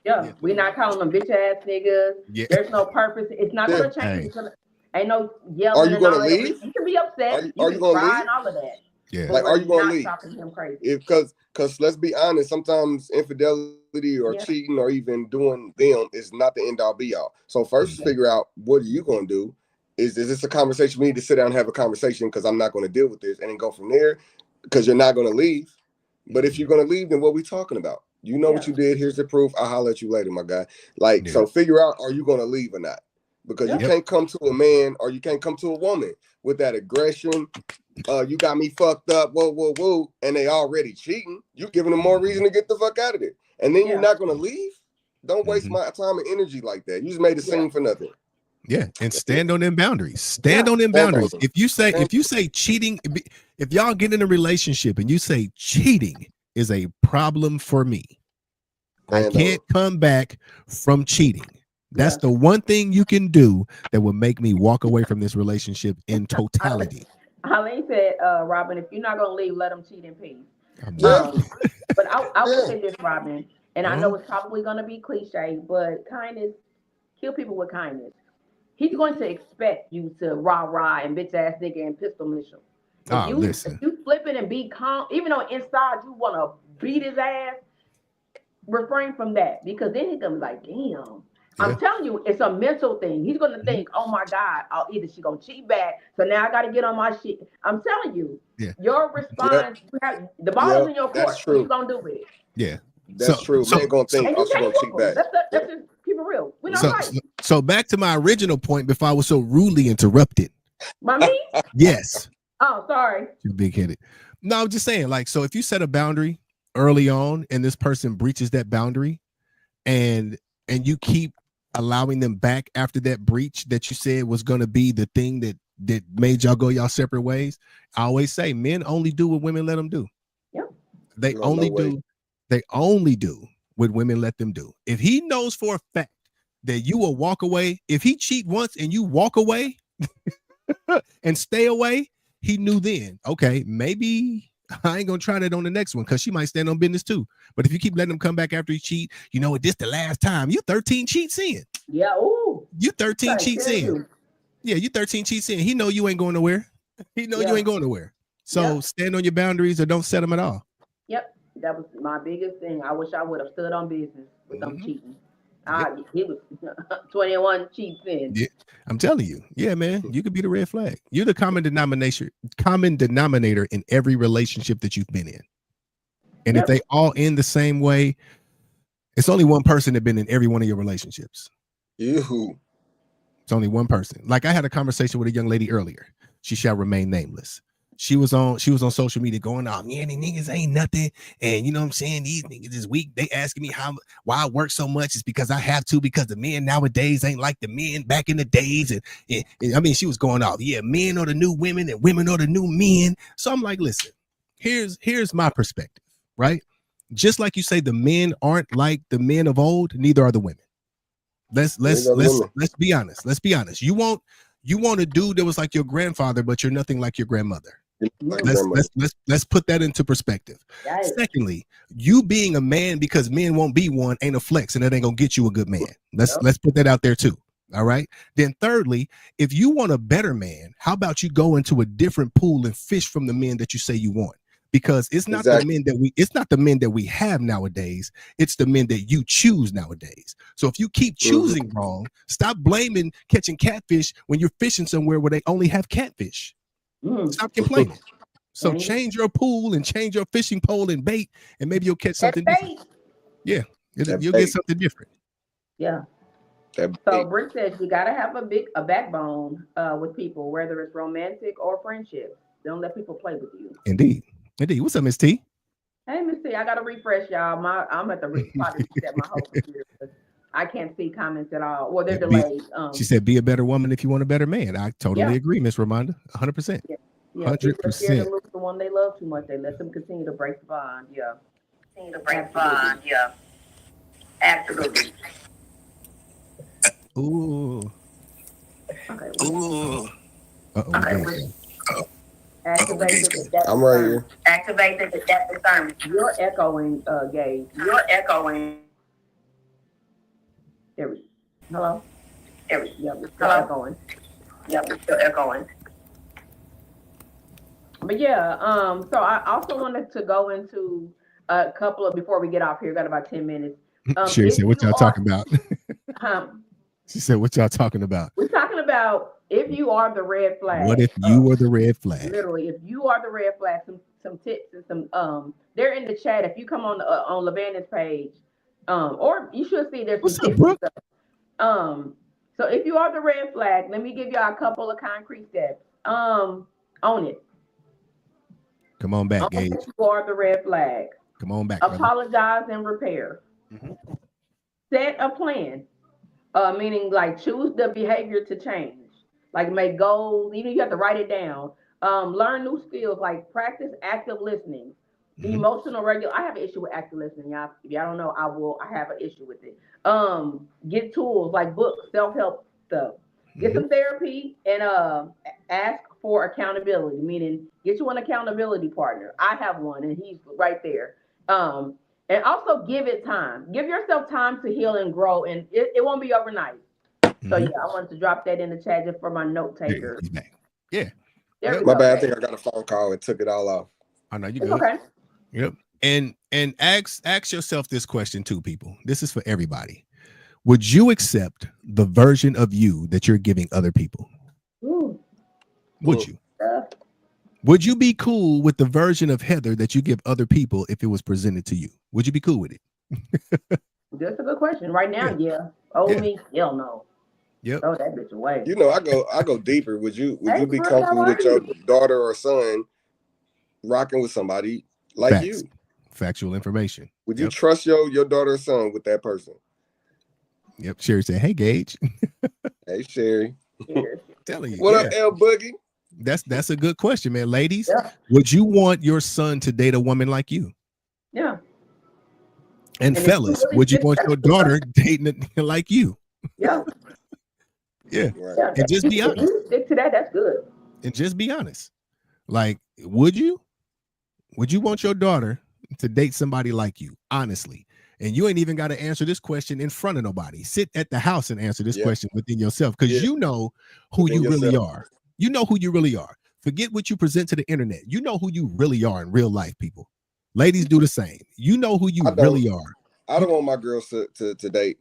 Yeah, we're not calling them bitch ass niggas. Yeah. There's no purpose. It's not going to change. Ain't no yelling. Are you going to leave? You can be upset. Are you going to leave? And all of that. Yeah. Like, are you going to leave? Talking him crazy. Because let's be honest, sometimes infidelity or cheating or even doing them is not the end all be all. So first figure out, what are you going to do? Is this a conversation? We need to sit down and have a conversation, because I'm not going to deal with this, and then go from there, because you're not going to leave. But if you're going to leave, then what are we talking about? You know what you did. Here's the proof. I'll holler at you later, my guy. Like, so figure out, are you going to leave or not? Because you can't come to a man, or you can't come to a woman with that aggression. You got me fucked up, whoa, and they already cheating. You giving them more reason to get the fuck out of there. And then you're not going to leave? Don't waste my time and energy like that. You just made a scene for nothing. Yeah, and stand on them boundaries. Stand on them boundaries. If you say cheating, if y'all get in a relationship and you say cheating is a problem for me, I can't come back from cheating. That's the one thing you can do that will make me walk away from this relationship in totality. Holly said, Robin, if you're not going to leave, let them cheat in peace. But I will say this, Robin, and I know it's probably going to be cliche, but kindness, kill people with kindness. He's going to expect you to rah and bitch ass nigga and pistol mission. If you flip it and be calm, even though inside you want to beat his ass, refrain from that, because then he's going to be like, damn. I'm telling you, it's a mental thing. He's going to think, oh my God, either she going to cheat back, so now I got to get on my shit. I'm telling you, your response, the ball is in your court. What you going to do with it? Yeah. That's true. Man going to think, also going to cheat back. That's just keep it real. We're not right. So back to my original point before I was so rudely interrupted. By me? Yes. Oh, sorry. You big-headed. No, I'm just saying, like, so if you set a boundary early on and this person breaches that boundary and you keep allowing them back after that breach that you said was going to be the thing that made y'all go y'all separate ways, I always say men only do what women let them do. Yep. They only do what women let them do. If he knows for a fact that you will walk away, if he cheat once and you walk away and stay away, he knew then, okay, maybe I ain't gonna try that on the next one because she might stand on business too. But if you keep letting them come back after you cheat, you know what? This the last time. You 13 cheats in. Yeah. Ooh. You 13 Right, cheats tell in. you. Yeah, you 13 cheats in. He know you ain't going nowhere. He know you Yeah. ain't going nowhere. So Yeah. stand on your boundaries or don't set them at all. Yep. That was my biggest thing. I wish I would have stood on business with them Mhm. cheating. He was 21 cheats in. Yeah, I'm telling you. Yeah, man, you could be the red flag. You're the common denominator in every relationship that you've been in. And Yep. if they all end the same way, it's only one person that been in every one of your relationships. You. It's only one person. Like I had a conversation with a young lady earlier. She shall remain nameless. She was on social media going on, yeah, these niggas ain't nothing. And you know what I'm saying? These niggas this week, they asking me why I work so much. It's because I have to, because the men nowadays ain't like the men back in the days. And I mean, she was going off. Yeah, men are the new women and women are the new men. So I'm like, listen, here's my perspective, right? Just like you say, the men aren't like the men of old, neither are the women. Let's be honest. Let's be honest. You want a dude that was like your grandfather, but you're nothing like your grandmother. Let's put that into perspective. Right. Secondly, you being a man because men won't be one ain't a flex, and that ain't gonna get you a good man. Let's put that out there too. All right. Then thirdly, if you want a better man, how about you go into a different pool and fish from the men that you say you want? Because it's not the men that we have nowadays. It's the men that you choose nowadays. So if you keep choosing wrong, stop blaming catching catfish when you're fishing somewhere where they only have catfish. Stop complaining. So change your pool and change your fishing pole and bait, and maybe you'll catch something different. Yeah, you'll get something different. Yeah. So Brick says you gotta have a backbone with people, whether it's romantic or friendship. Don't let people play with you. Indeed. What's up, Miss T? Hey, Miss T, I gotta refresh y'all. I'm at the probably reset my whole computer. I can't see comments at all. Well, they're delayed. She said, "Be a better woman if you want a better man." I totally agree, Miss Ramonda. 100%. Yeah, 100%. To lose the one they love too much. They let them continue to break the bond. Yeah. Absolutely. Ooh. Okay. Ooh. I'm right here. Activate the depth discernment. You're echoing, Gabe. You're echoing. Hello? Yeah, we're still echoing. But yeah, so I also wanted to go into a couple of, before we get off here, got about 10 minutes. She said, what y'all talking about? She said, what y'all talking about? We're talking about if you are the red flag. What if you were the red flag? Literally, if you are the red flag, some tips and some they're in the chat. If you come on Lavanda's page, or you should see there's some tips and stuff. So if you are the red flag, let me give y'all a couple of concrete steps. Own it. Come on back, Gage. You are the red flag. Come on back. Apologize and repair. Set a plan. Meaning like choose the behavior to change. Like make goals, even if you have to write it down. Learn new skills, like practice active listening. Emotional regular. I have an issue with active listening, y'all. If y'all don't know, I have an issue with it. Get tools like books, self-help stuff. Get some therapy and ask for accountability, meaning get you an accountability partner. I have one and he's right there. And also give it time. Give yourself time to heal and grow, and it won't be overnight. So yeah, I wanted to drop that in the chat just for my note takers. Yeah. My bad. I think I got a phone call and took it all off. I know you good. Okay. Yep. And ask yourself this question too, people. This is for everybody. Would you accept the version of you that you're giving other people? Would you? Would you be cool with the version of Heather that you give other people if it was presented to you? Would you be cool with it? That's a good question. Right now, yeah. Me, hell no. Yep. Throw that bitch away. You know, I go deeper. Would you be comfortable with your daughter or son rocking with somebody like Facts. You? Factual information. Would you trust your daughter or son with that person? Yep. Sherry said, "Hey, Gage." Hey, Sherry. Telling you. What up, L Boogie? That's a good question, man. Ladies, would you want your son to date a woman like you? Yeah. And fellas, would you want your daughter dating like you? Yeah. Yeah. Right. And just be honest. Stick to that. That's good. And just be honest. Like, would you? would you want your daughter to date somebody like you, honestly? And you ain't even got to answer this question in front of nobody. Sit at the house and answer this question within yourself, because you know who you really are. You know who you really are. Forget what you present to the internet. You know who you really are in real life, people. Ladies, do the same. You know who you really are. I don't want my girls to date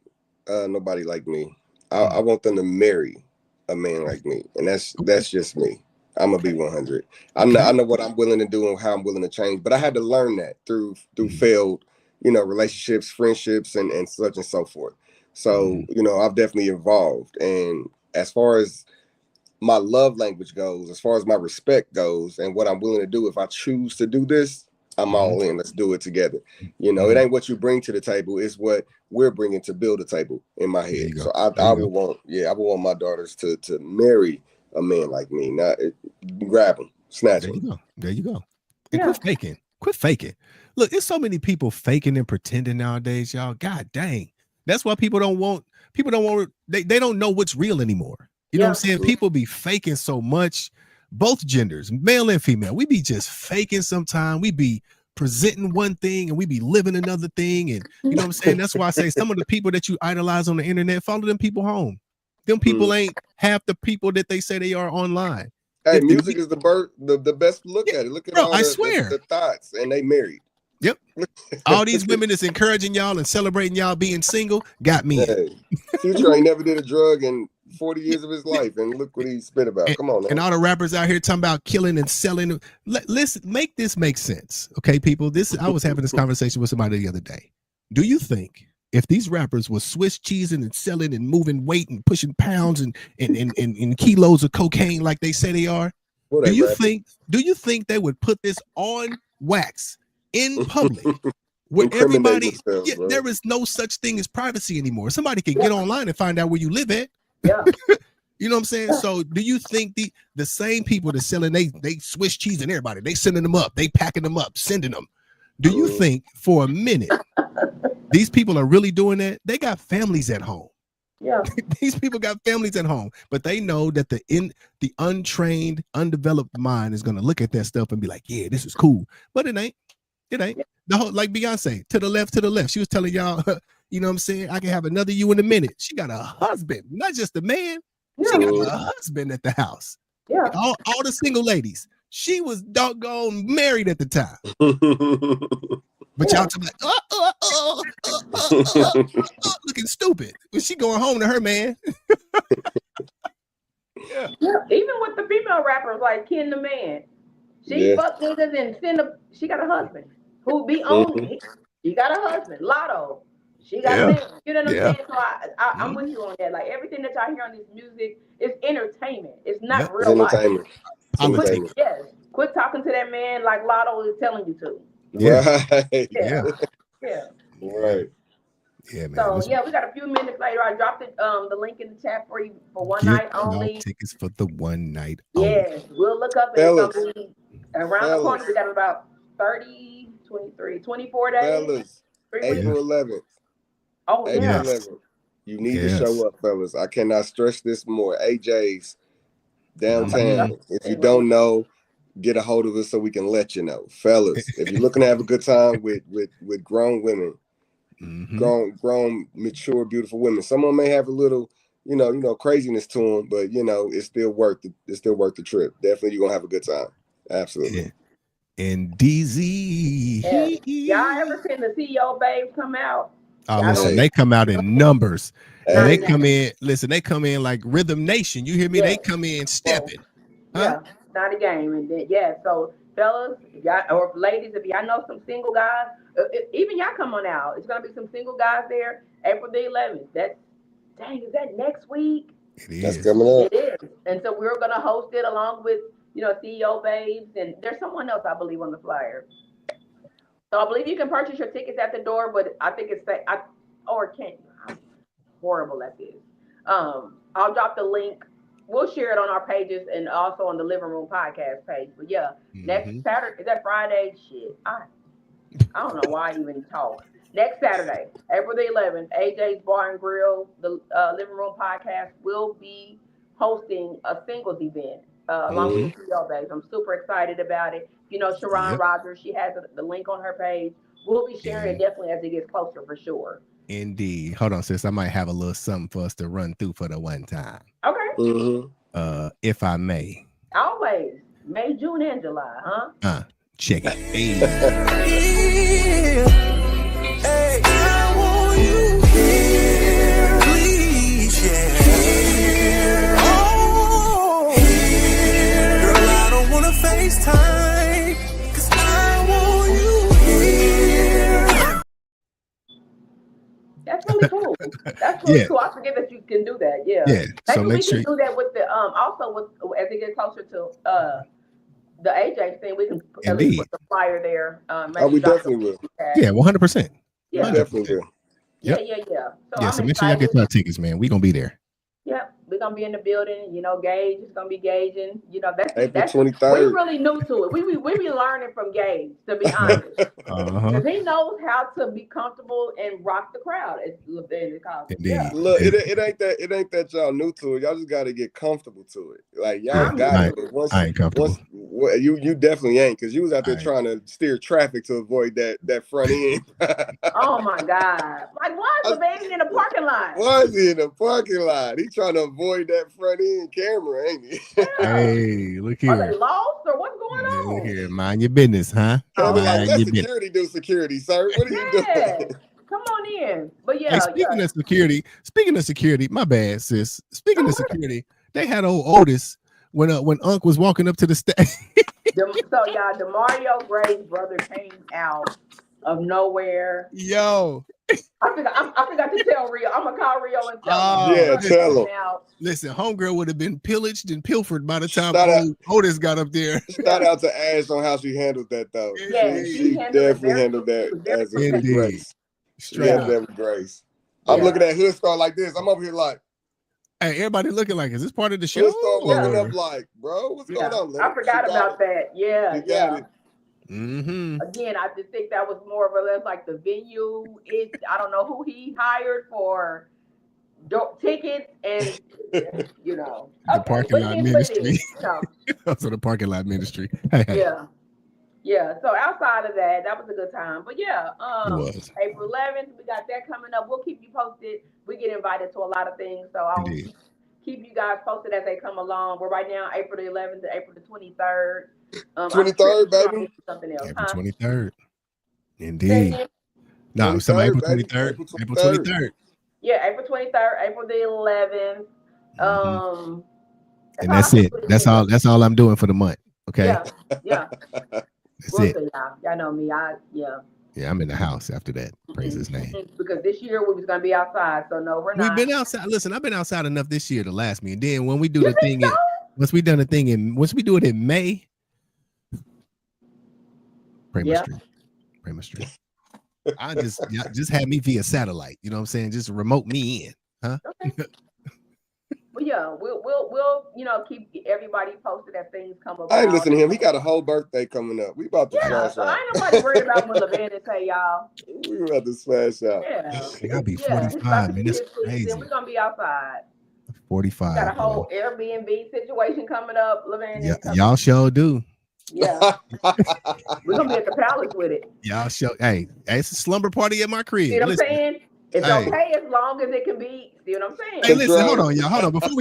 nobody like me. I want them to marry a man like me, and that's just me. I'm gonna be 100. I know what I'm willing to do and how I'm willing to change, but I had to learn that through failed, relationships, friendships, and such and so forth. So I've definitely evolved, and as far as my love language goes, as far as my respect goes, and what I'm willing to do, if I choose to do this, I'm all in. Let's do it together. It ain't what you bring to the table; it's what we're bringing to build a table in my head. So I would want my daughters to marry a man like me, not grab him, snatch him. There you go. And quit faking. Look, there's so many people faking and pretending nowadays, y'all. God dang. That's why people don't want, they don't know what's real anymore. You know what I'm saying? People be faking so much, both genders, male and female. We be just faking sometimes. We be presenting one thing and we be living another thing. And you know what I'm saying? That's why I say some of the people that you idolize on the internet, follow them people home. Them people ain't half the people that they say they are online. Hey, music is the best look at it. Look at all the thoughts, and they married. Yep. All these women that's encouraging y'all and celebrating y'all being single got me. Hey, Future ain't never did a drug in 40 years of his life, and look what he spit about. Come on, man. And all the rappers out here talking about killing and selling. Listen, make this make sense, okay, people? I was having this conversation with somebody the other day. Do you think if these rappers were Swiss cheesing and selling and moving weight and pushing pounds and kilos of cocaine like they say they are, do you think they would put this on wax in public where everybody? There is no such thing as privacy anymore. Somebody can get online and find out where you live at. Yeah. You know what I'm saying? So do you think the same people that selling they Swiss cheese and everybody, they sending them up, they packing them up, sending them? Do you think for a minute these people are really doing that? They got families at home. Yeah. These people got families at home, but they know that the untrained, undeveloped mind is going to look at that stuff and be like, yeah, this is cool. But it ain't. It ain't. The whole, like Beyonce, to the left. She was telling y'all, you know what I'm saying? I can have another you in a minute. She got a husband, not just a man. She got a husband at the house. Yeah. All the single ladies. She was doggone married at the time. But y'all like, looking stupid. Was she going home to her man? Yeah. Even with the female rappers like Ken the Man, she fuck niggas and she got a husband who be on. She got a husband. Lotto. She got a man. You know what I'm saying? So I'm with you on that. Like everything that y'all hear on this music is entertainment. It's not real life. Politics. Yes. Quit talking to that man like Lotto is telling you to. Yeah. Yeah. Right. Yeah, man. So we got a few minutes later. I dropped the link in the chat for you for one night only. Tickets for the one night only. Yes, we'll look up and it's gonna be around the corner. We got about 30, 23, 24 days. Fellas, April 11th. Oh, April 11th. You need to show up, fellas. I cannot stress this more. AJ's downtown. If you don't know, get a hold of us so we can let you know. Fellas, if you're looking to have a good time with grown women, grown, mature, beautiful women, some of them may have a little, craziness to them, but it's still worth it. It's still worth the trip. Definitely, you're gonna have a good time. Absolutely. Yeah. And DZ. Y'all ever seen the CEO babes come out? Oh, listen, they come out in numbers. And they come in, they come in like Rhythm Nation. You hear me? They come in stepping. Yeah, not a game. And then, so fellas, y'all, or ladies, if y'all know some single guys, even y'all come on out. It's going to be some single guys there, April the 11th. Is that next week? It is. That's coming up. It is. And so we're going to host it along with, CEO babes. And there's someone else, I believe, on the flyer. So I believe you can purchase your tickets at the door, but I think I'm horrible at this. I'll drop the link. We'll share it on our pages and also on the Living Room podcast page. But next Saturday, is that Friday? Shit, I don't know why I even talk. Next Saturday, April the 11th, AJ's Bar and Grill, the Living Room podcast will be hosting a singles event. along with CEO Babes. I'm super excited about it. You know, Sharon Rogers, she has the link on her page. We'll be sharing it definitely as it gets closer for sure. Indeed. Hold on, sis. I might have a little something for us to run through for the one time. Okay. If I may. Always. May, June, and July, huh? Check it. Hey. Hey, I want you here, please, yeah. Oh, girl, I don't wanna FaceTime, 'cause I want you here. That's really cool. That's really cool. I forget that you can do that. Yeah. Yeah. Maybe we can do that with the also with as it gets closer to the AJ thing, we can at least put the flyer there. We definitely will. Yeah, 100%. Yeah, definitely will. Yeah. So make sure y'all get your tickets, man. We gonna be there. Yep, we're gonna be in the building. You know, Gage is gonna be gauging. You know, that's April 23rd. We really new to it. We be learning from Gage, to be honest. Because he knows how to be comfortable and rock the crowd. Indeed. Look, it ain't that y'all new to it. Y'all just got to get comfortable to it. Like y'all got it. But I ain't comfortable. You definitely ain't, because you was out there trying to steer traffic to avoid that front end. Oh my God! Like, why is the baby in the parking lot? Why is he in the parking lot? He trying to avoid that front end camera, ain't he? Hey, look here. Are they lost or what's going on? Look here, mind your business, huh? Let security do security, sir. What are you doing? Come on in. But yeah, speaking of security, my bad, sis. Speaking of security, they had old Otis when Unc was walking up to the stage. So y'all, DeMario Gray's brother came out of nowhere. Yo. I forgot to tell Rio. I'm gonna call Rio and tell him. Yeah, tell him. Listen, homegirl would have been pillaged and pilfered by the time Otis got up there. Shout out to Ash on how she handled that, though. Yeah, she definitely handled that as a grace. With grace. I'm looking at Hood Star like this. I'm over here like, hey, everybody looking like, is this part of the show? Hood Star looking up like, bro, what's going on? I forgot about that. Yeah. Again, I just think that was more or less like the venue. I don't know who he hired for tickets and the parking lot ministry. Also the parking lot ministry. Yeah. So outside of that was a good time. But yeah, it was. April 11th, we got that coming up. We'll keep you posted. We get invited to a lot of things, so I'll keep you guys posted as they come along. We're right now April the 11th to April the 23rd. 23rd, baby. Something else, April 23rd. Indeed. No, I'm saying April 23rd. April 23rd. Yeah, April 23rd, April the 11th. And that's it. That's all I'm doing for the month. Okay. Yeah. That's it. Y'all know me. Yeah, I'm in the house after that. Praise his name. Because this year we was gonna be outside, so no, we're not. We've been outside. Listen, I've been outside enough this year to last me. And then when we do the thing, once we do it in May, pray my street. I just had me via satellite. You know what I'm saying? Just remote me in, huh? Okay. Well, yeah, we'll keep everybody posted as things come up. I ain't listening to him. He got a whole birthday coming up. We about to smash so out. I ain't nobody worried about what LeVan say, y'all. We about to smash out. Yeah. I'll be 45, man. That's crazy. We're gonna be outside. 45. Got a whole Airbnb situation coming up, LeVan. Yeah, y'all sure do. Yeah. We're gonna be at the palace with it. Y'all sure. Hey, it's a slumber party at my crib. See what I'm saying? It's okay as long as it can be. See what I'm saying? Hey, listen, hold on, y'all. Hold on. Before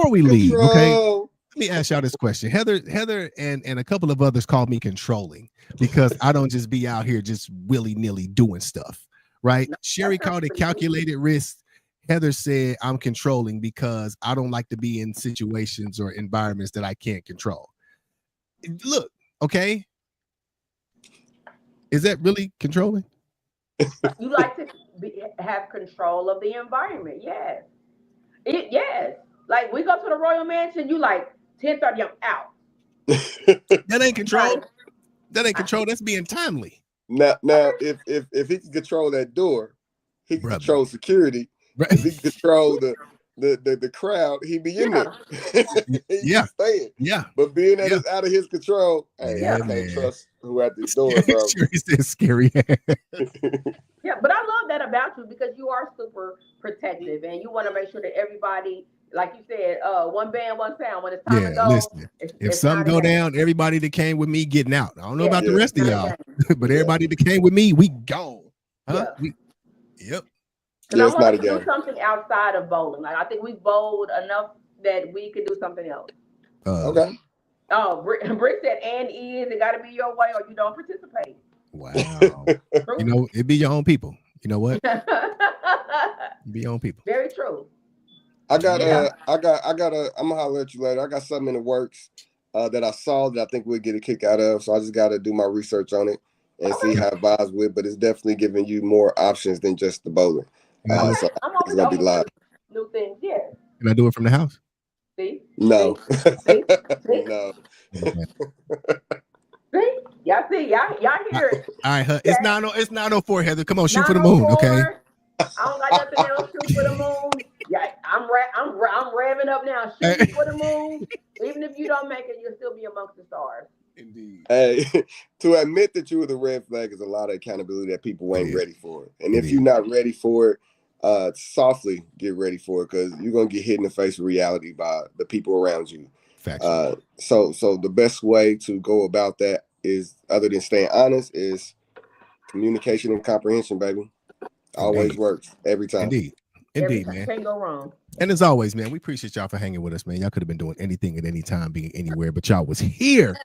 we leave, okay? Let me ask y'all this question. Heather and a couple of others called me controlling because I don't just be out here just willy-nilly doing stuff, right? No, Sherry called it calculated risk. Heather said I'm controlling because I don't like to be in situations or environments that I can't control. Look, okay? Is that really controlling? You like to have control of the environment, yes. Yes. Like we go to the Royal Mansion, you like 10:30, I'm out. That ain't control. That ain't control. That's being timely. Now, if he can control that door, he can control security. Right. If he can control the crowd, he be in there. Yeah. Staying. Yeah. But being that it's out of his control, hey, I can't trust who at the door, bro. It's scary. Yeah, but I love that about you because you are super protective and you want to make sure that everybody, like you said, one band, one sound. When it's time to go, listen. If it's something time go to go. down, everybody that came with me getting out. I don't know Yeah, about the rest of Time y'all, to go. but everybody that came with me, we gone. Huh? Yeah. Yep. Because Yeah, I it's not want a to do game. something outside of bowling. Like I think we bowled enough that we could do something else. Okay. Oh, Brick said, and is it got to be your way or you don't participate. Wow. True. You know, it be your own people. You know what? Be your own people. Very true. I got Yeah. I'm gonna holler at you later. I got something in the works that I saw that I think we'll get a kick out of. So I just gotta do my research on it and see how it vibes with. But it's definitely giving you more options than just the bowling. Okay. So I'm it's gonna be live. new things. Yeah. Can I do it from the house? See? No. See? No. See? Y'all see? Y'all hear it. All right, it's 9:04, Heather. Come on, shoot for the moon, okay? 9:04. I don't got nothing else. Shoot for the moon. Yeah, I'm revving up now. Shooting for the moon. Even if you don't make it, you'll still be amongst the stars. Indeed. Hey, to admit that you were the red flag is a lot of accountability that people ain't ready for. And if you're not ready for it, softly get ready for it because you're gonna get hit in the face with reality by the people around you. So the best way to go about that is, other than staying honest, is communication and comprehension, baby. Always works every time. Indeed, man. Can't go wrong. And as always, man, we appreciate y'all for hanging with us, man. Y'all could have been doing anything at any time, being anywhere, but y'all was here.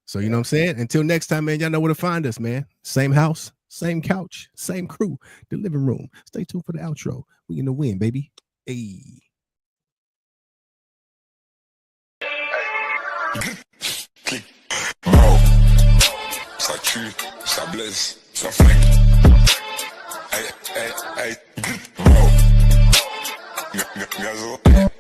So you know what I'm saying? Until next time, man, y'all know where to find us, man. Same house, same couch, same crew, the living room. Stay tuned for the outro. We in the win, baby. Hey. Ça tue, ça blesse, ça flingue. Hey, hey, hey. Gazo.